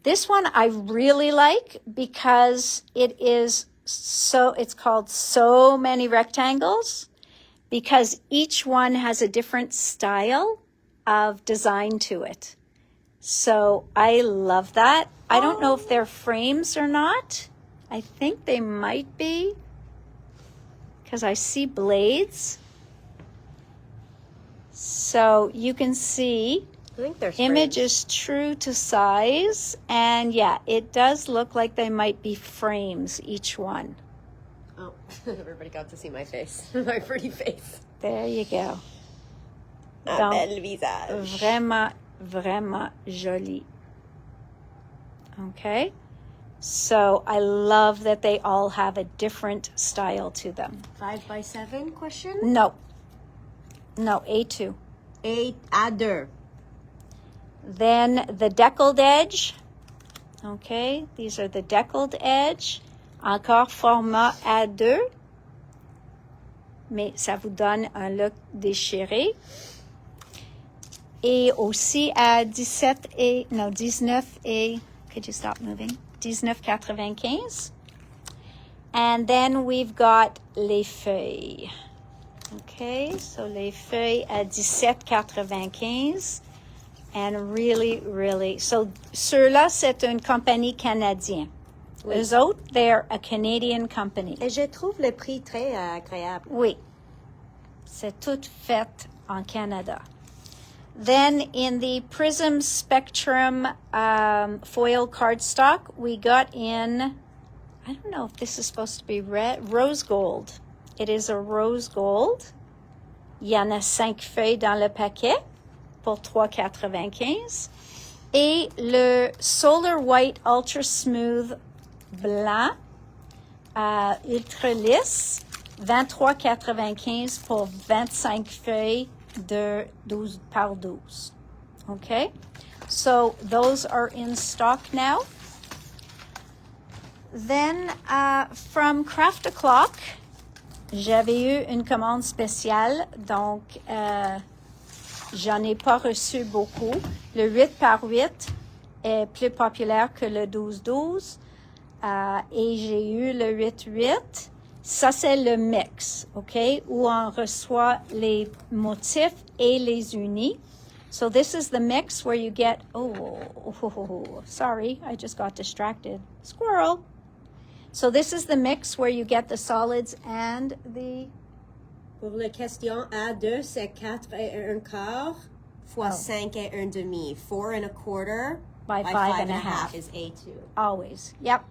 Speaker 1: This one I really like because it's called So Many Rectangles because each one has a different style of design to it. So I love that. I don't know if they're frames or not. I think they might be. Because I see blades. So you can see
Speaker 5: I think they're
Speaker 1: image
Speaker 5: frames.
Speaker 1: is true to size. And yeah, it does look like they might be frames, each one.
Speaker 5: Oh, everybody got to see my face. My pretty face.
Speaker 1: There you go.
Speaker 5: Un
Speaker 1: Donc,
Speaker 5: bel visage.
Speaker 1: Vraiment, vraiment joli. Okay. So I love that they all have a different style to them.
Speaker 5: 5 by 7 question?
Speaker 1: No, A2.
Speaker 5: 8 à 2.
Speaker 1: Then the deckled edge. Okay, these are the deckled edge. Encore format A2. Mais ça vous donne un look déchiré. Et aussi à 19 et, could you stop moving? 19,95. And then we've got les feuilles. Okay, so les feuilles à 17,95. And really, really, so ceux-là, c'est une compagnie canadienne.
Speaker 5: Oui.
Speaker 1: Eux autres, they're a Canadian company.
Speaker 5: Et je trouve le prix très agréable.
Speaker 1: Oui, c'est tout fait en Canada. Then in the Prism Spectrum foil cardstock, we got in, I don't know if this is supposed to be red, rose gold. It is a rose gold. Il y en a 5 feuilles dans le paquet pour 3,95. Et le Solar White Ultra Smooth blanc, ultra lisse, 23,95 pour 25 feuilles de 12 par 12. Okay, so those are in stock now. Then from Craft O'Clock, j'avais eu une commande spéciale, donc j'en ai pas reçu beaucoup. Le 8 par 8 est plus populaire que le 12-12 et j'ai eu le 8-8. Ça, c'est le mix, OK, où on reçoit les motifs et les unis. So this is the mix where you get, sorry, I just got distracted. Squirrel. So this is the mix where you get the solids and the...
Speaker 5: Pour la question A2, c'est 4 et 1/4 fois 5 et 1/2. 4 1/4
Speaker 1: by 5 1/2
Speaker 5: is A2.
Speaker 1: Always, yep.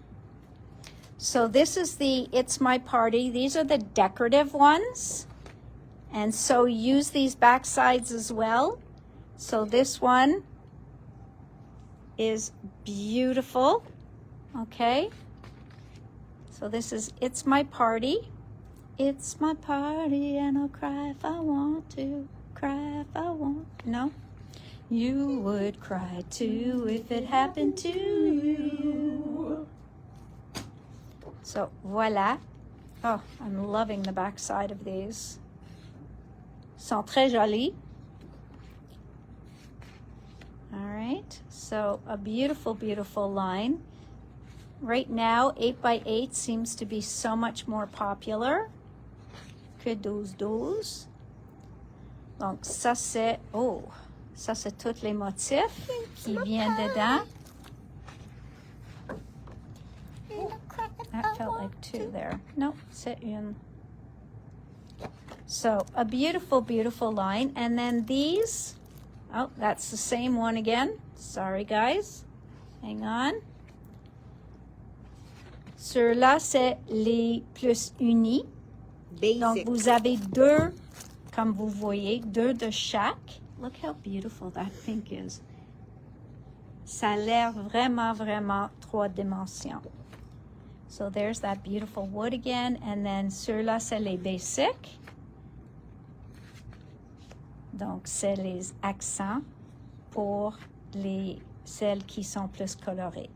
Speaker 1: So this is the It's My Party. These are the decorative ones. And so use these back sides as well. So this one is beautiful. Okay. So this is It's My Party. It's my party and I'll cry if I want to. Cry if I want. No? You would cry too if it happened to you. So, voilà. Oh, I'm loving the back side of these. Sont très jolis. All right. So, a beautiful, beautiful line. Right now, 8x8 seems to be so much more popular que 12-12. Donc, ça, c'est... Oh, ça, c'est tous les motifs qui viennent dedans. That felt like 2 there. No, c'est une. So, a beautiful, beautiful line. And then these... Oh, that's the same one again. Sorry, guys. Hang on. Ceux-là, c'est les plus unis.
Speaker 5: Basic.
Speaker 1: Donc, vous avez 2, comme vous voyez, 2 de chaque. Look how beautiful that pink is. Ça a l'air vraiment, vraiment 3 dimensions. So there's that beautiful wood again. And then ceux-là, c'est les basic. Donc, c'est les accents pour celles qui sont plus colorées.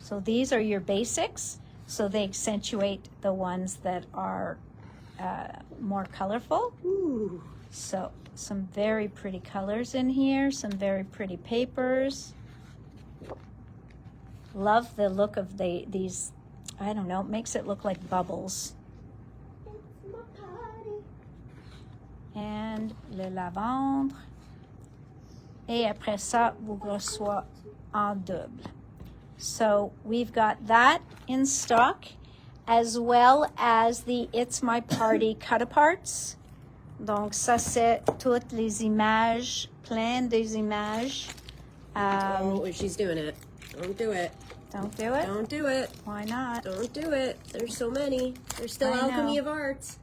Speaker 1: So these are your basics. So they accentuate the ones that are more colorful.
Speaker 5: Ooh.
Speaker 1: So some very pretty colors in here, some very pretty papers. Love the look of these, I don't know, it makes it look like bubbles.
Speaker 5: It's my party.
Speaker 1: And le lavandre. Et après ça, vous reçoit en double. So we've got that in stock, as well as the It's My Party cut-aparts. Donc ça, c'est toutes les images, plein des images.
Speaker 5: Oh, she's doing it. Don't do it.
Speaker 1: Don't do it?
Speaker 5: Don't do it.
Speaker 1: Why not?
Speaker 5: Don't do it. There's so many. There's still
Speaker 1: I
Speaker 5: alchemy
Speaker 1: know.
Speaker 5: of art.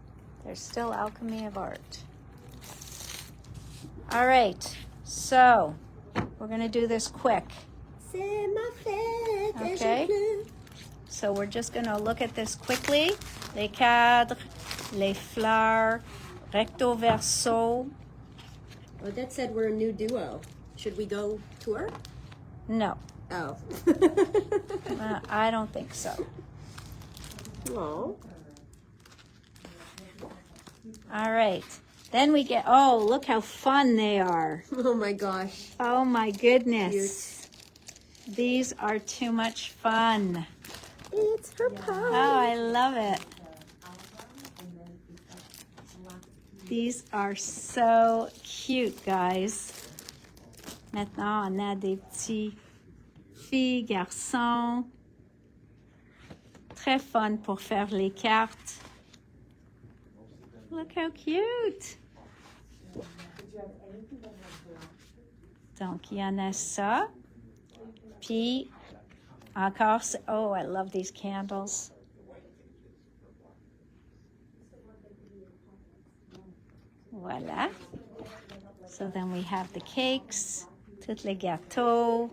Speaker 1: There's still alchemy of art. All right, so we're going to do this quick.
Speaker 5: C'est ma fête. et je
Speaker 1: Okay.
Speaker 5: pleure.
Speaker 1: So we're just going to look at this quickly. Les cadres, les fleurs, recto verso.
Speaker 5: Odette said we're a new duo. Should we go tour?
Speaker 1: No,
Speaker 5: Oh.
Speaker 1: I don't think so.
Speaker 5: Oh.
Speaker 1: All right. Then we get, oh, look how fun they are.
Speaker 5: Oh my gosh.
Speaker 1: Oh my goodness. These are too much fun.
Speaker 5: It's her party.
Speaker 1: Oh, I love it. These are so cute, guys. Maintenant, on a des petits filles, garçons. Très fun pour faire les cartes. Look how cute. Donc, il y en a ça. Puis, encore, oh, I love these candles. Voilà. So then we have the cakes, tous les gâteaux.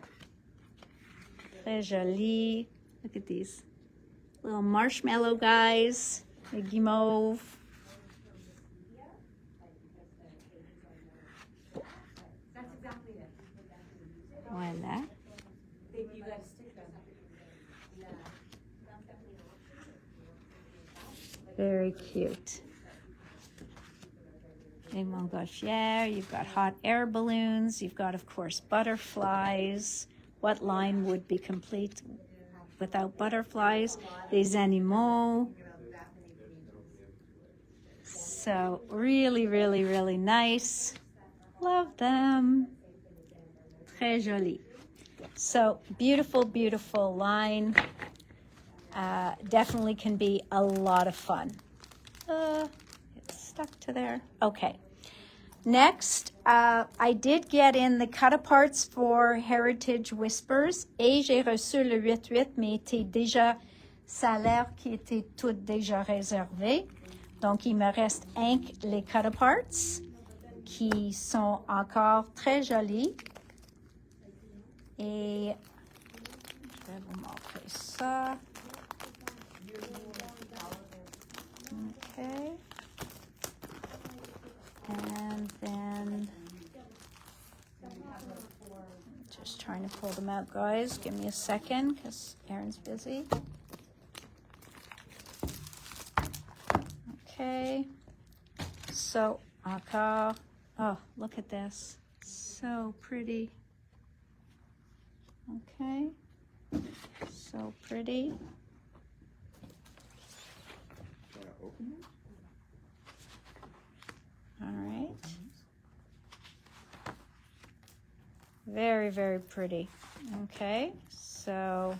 Speaker 1: Très joli. Look at these little marshmallow guys, les guimauves.
Speaker 3: That's exactly it.
Speaker 1: Voilà.
Speaker 3: You gotta stick them.
Speaker 1: Very cute. Les montgolfières, you've got hot air balloons, you've got, of course, butterflies. What line would be complete without butterflies? Les animaux. So really, really, really nice. Love them. Très joli. So beautiful, beautiful line. Definitely can be a lot of fun. It's stuck to there. Okay. Next, I did get in the cut-aparts for Heritage Whispers et j'ai reçu le 8-8, mais était déjà salaire qui était tout déjà réservé. Donc, il me reste les cut-aparts qui sont encore très jolis. Et je vais vous montrer ça. Okay. And then, just trying to pull them out, guys. Give me a second, because Aaron's busy. Okay. So, encore. Oh, look at this. So pretty. Okay. So pretty. All right. Very, very pretty. Okay, so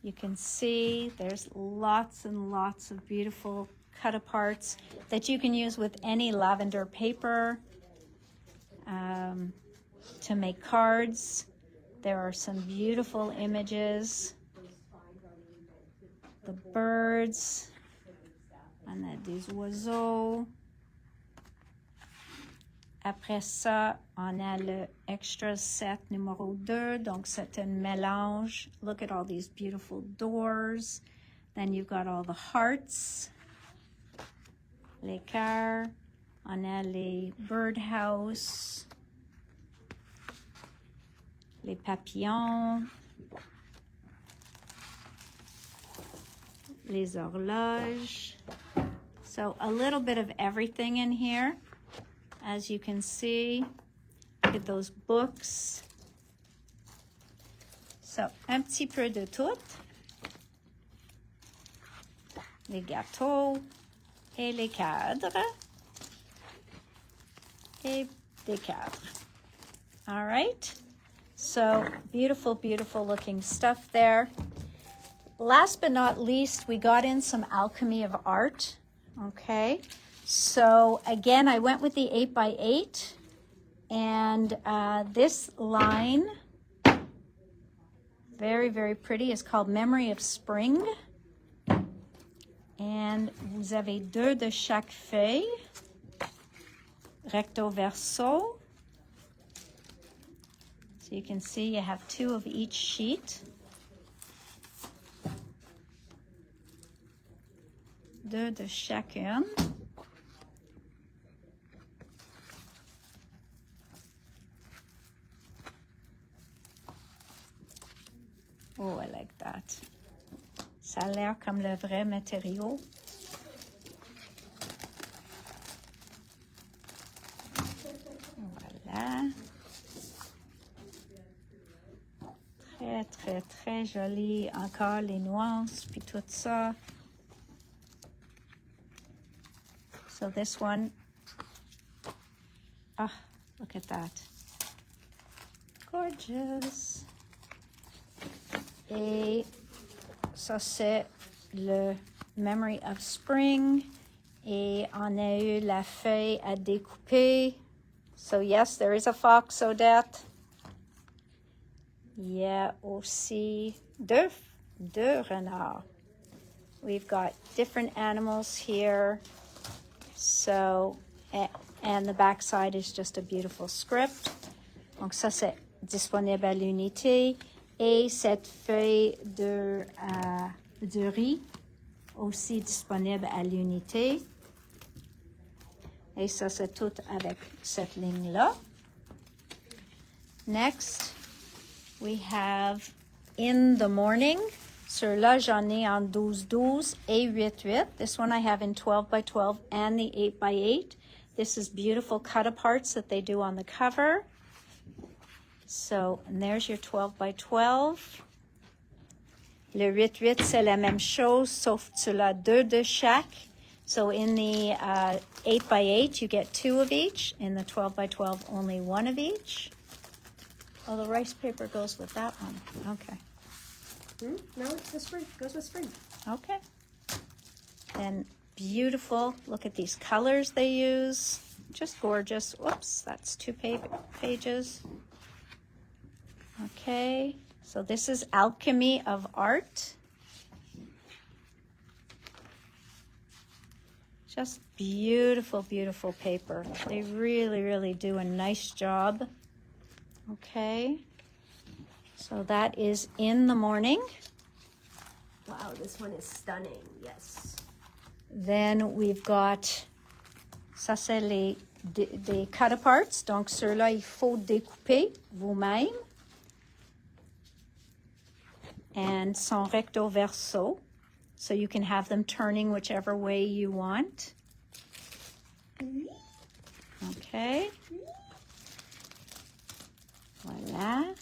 Speaker 1: you can see there's lots and lots of beautiful cut-aparts that you can use with any lavender paper to make cards. There are some beautiful images. The birds. On a des oiseaux. Après ça, on a le extra set numéro 2. Donc, c'est un mélange. Look at all these beautiful doors. Then you've got all the hearts. Les cœurs. On a les birdhouse. Les papillons. Les horloges. So, a little bit of everything in here. As you can see, look at those books. So, un petit peu de tout. Les gâteaux et les cadres. Et des cadres. All right. So, beautiful, beautiful looking stuff there. Last but not least, we got in some alchemy of art. Okay. So again, I went with the 8x8, and this line, very, very pretty, is called Memory of Spring. And vous avez 2 de chaque feuille, recto verso. So you can see you have 2 of each sheet. 2 de chacune. Oh, I like that. Ça a l'air comme le vrai matériau. Voilà. Très, très, très joli. Encore les nuances, puis tout ça. So this one, ah, look at that. Gorgeous. Et ça, c'est le Memory of Spring. Et on a eu la feuille à découper. So yes, there is a fox, Odette. Il y a aussi deux renards. We've got different animals here. So, and the back side is just a beautiful script. Donc ça, c'est disponible à l'unité. Et cette feuille de riz, aussi disponible à l'unité. Et ça, c'est tout avec cette ligne-là. Next, we have In the Morning. Ceux-là, j'en ai en 12-12 et 8-8. This one I have in 12 by 12 and the 8 by 8. This is beautiful cut-aparts that they do on the cover. So, and there's your 12 by 12. Le 8-8, c'est la même chose, sauf tu l'as deux de chaque. So in the 8 by 8, you get two of each. In the 12 by 12, only one of each. Oh, the rice paper goes with that one. Okay.
Speaker 5: No, it's the spring. Goes with spring.
Speaker 1: Okay. And beautiful. Look at these colors they use. Just gorgeous. Whoops, that's two pages. Okay. So this is Alchemy of Art. Just beautiful, beautiful paper. They really, really do a nice job. Okay. So that is In the Morning.
Speaker 5: Wow, this one is stunning. Yes.
Speaker 1: Then we've got, ça c'est des cut-aparts. Donc ceux-là, il faut découper vous-même. And sont recto verso. So you can have them turning whichever way you want. Okay. Voilà.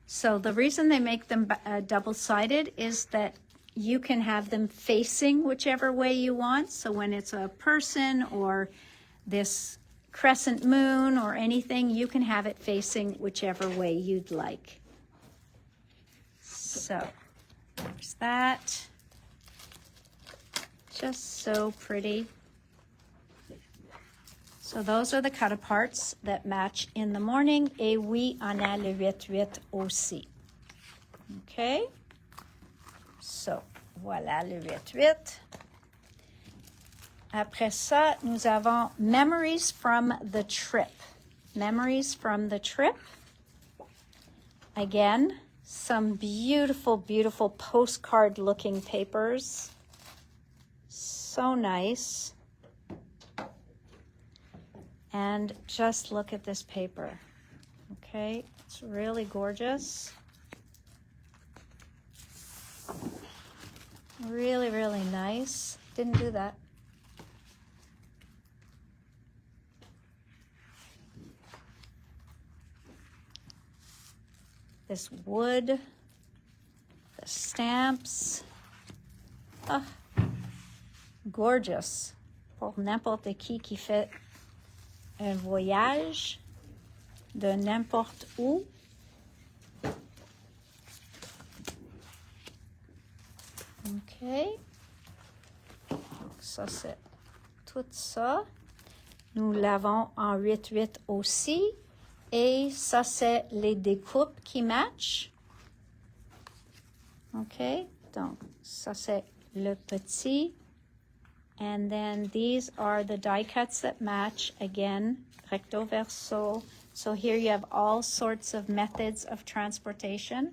Speaker 1: So the reason they make them double-sided is that you can have them facing whichever way you want. So when it's a person or this crescent moon or anything, you can have it facing whichever way you'd like. So there's that. Just so pretty. So those are the cut-aparts that match In the Morning. Et oui, on a le 8-8 aussi. Okay? So, voilà le 8-8. Après ça, nous avons Memories from the Trip. Memories from the Trip. Again, some beautiful, beautiful postcard-looking papers. So nice. And just look at this paper. Okay, it's really gorgeous. Really, really nice. Didn't do that. This wood, the stamps. Ah, gorgeous. Pour n'importe qui fait un voyage de n'importe où. OK. Donc ça, c'est tout ça. Nous l'avons en 8-8 aussi. Et ça, c'est les découpes qui matchent. OK. Donc, ça, c'est le petit. And then these are the die cuts that match, again, recto verso. So here you have all sorts of methods of transportation.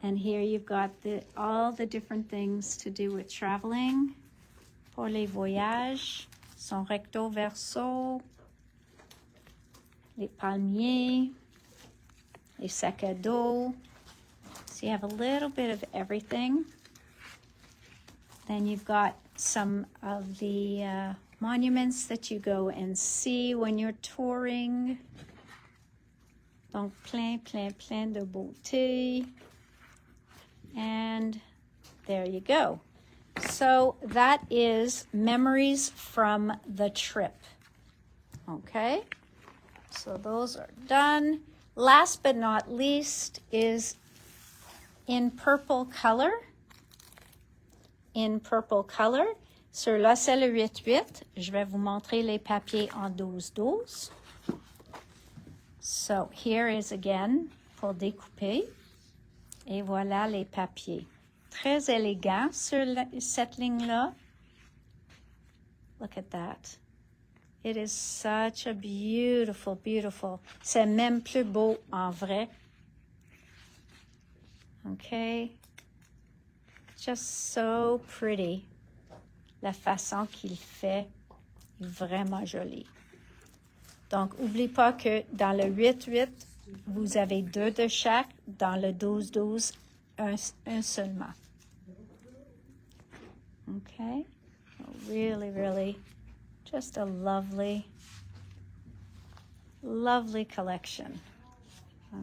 Speaker 1: And here you've got all the different things to do with traveling. Pour les voyages, sont recto verso. Les palmiers, les sacs à dos. So you have a little bit of everything. Then you've got some of the monuments that you go and see when you're touring. Donc, plein de beauté. And there you go. So that is memories from the trip. Okay? So those are done. Last but not least is in purple color. In purple color. Celui-là, c'est le 8-8. Je vais vous montrer les papiers en 12-12. So here is again pour découper. Et voilà les papiers. Très élégant sur cette ligne-là. Look at that. It is such a beautiful, beautiful. C'est même plus beau en vrai. Okay. Just so pretty. La façon qu'il fait est vraiment jolie. Donc, n'oublie pas que dans le 8-8, vous avez 2 de chaque. Dans le 12-12, un seulement. Okay? Really, really, just a lovely, lovely collection.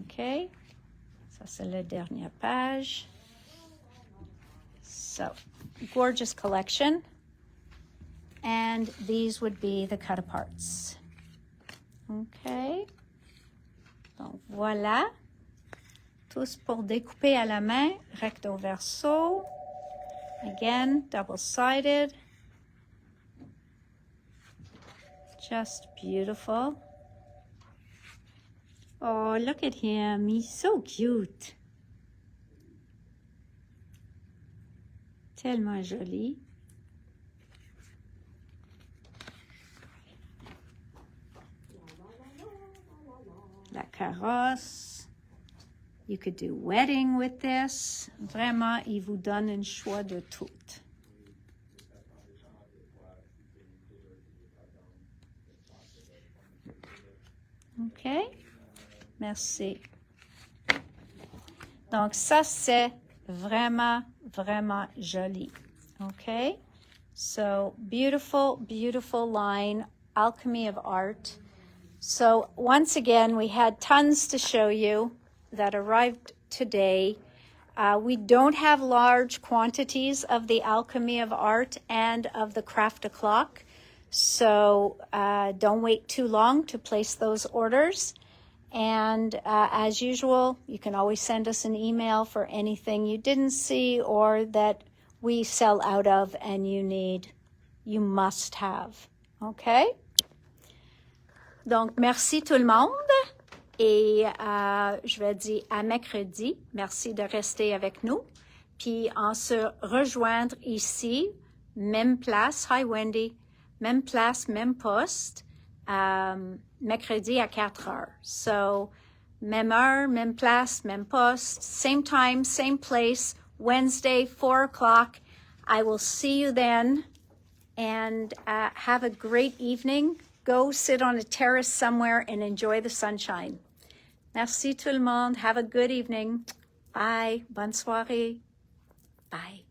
Speaker 1: Okay? Ça, c'est la dernière page. So, gorgeous collection. And these would be the cut-aparts. Okay? Donc, voilà. Tous pour découper à la main, recto verso. Again, double-sided. Just beautiful. Oh, look at him. He's so cute. Tellement joli. La carrosse. You could do wedding with this. Vraiment, il vous donne un choix de tout. OK? Merci. Donc, ça, c'est vraiment, vraiment joli. OK? So, beautiful, beautiful line, Alchemy of Art. So, once again, we had tons to show you that arrived today. We don't have large quantities of the Alchemy of Art and of the Craft O'Clock. So don't wait too long to place those orders. And as usual, you can always send us an email for anything you didn't see or that we sell out of and you must have. Okay? Donc, merci tout le monde. Et je vais dire à mercredi. Merci de rester avec nous. Puis on se rejoindre ici, même place. Hi Wendy. Même place, même poste. Mercredi à 4 heures. So, même heure, même place, même poste. Same time, same place. Wednesday, 4 o'clock. I will see you then. And have a great evening. Go sit on a terrace somewhere and enjoy the sunshine. Merci tout le monde. Have a good evening. Bye. Bonne soirée. Bye.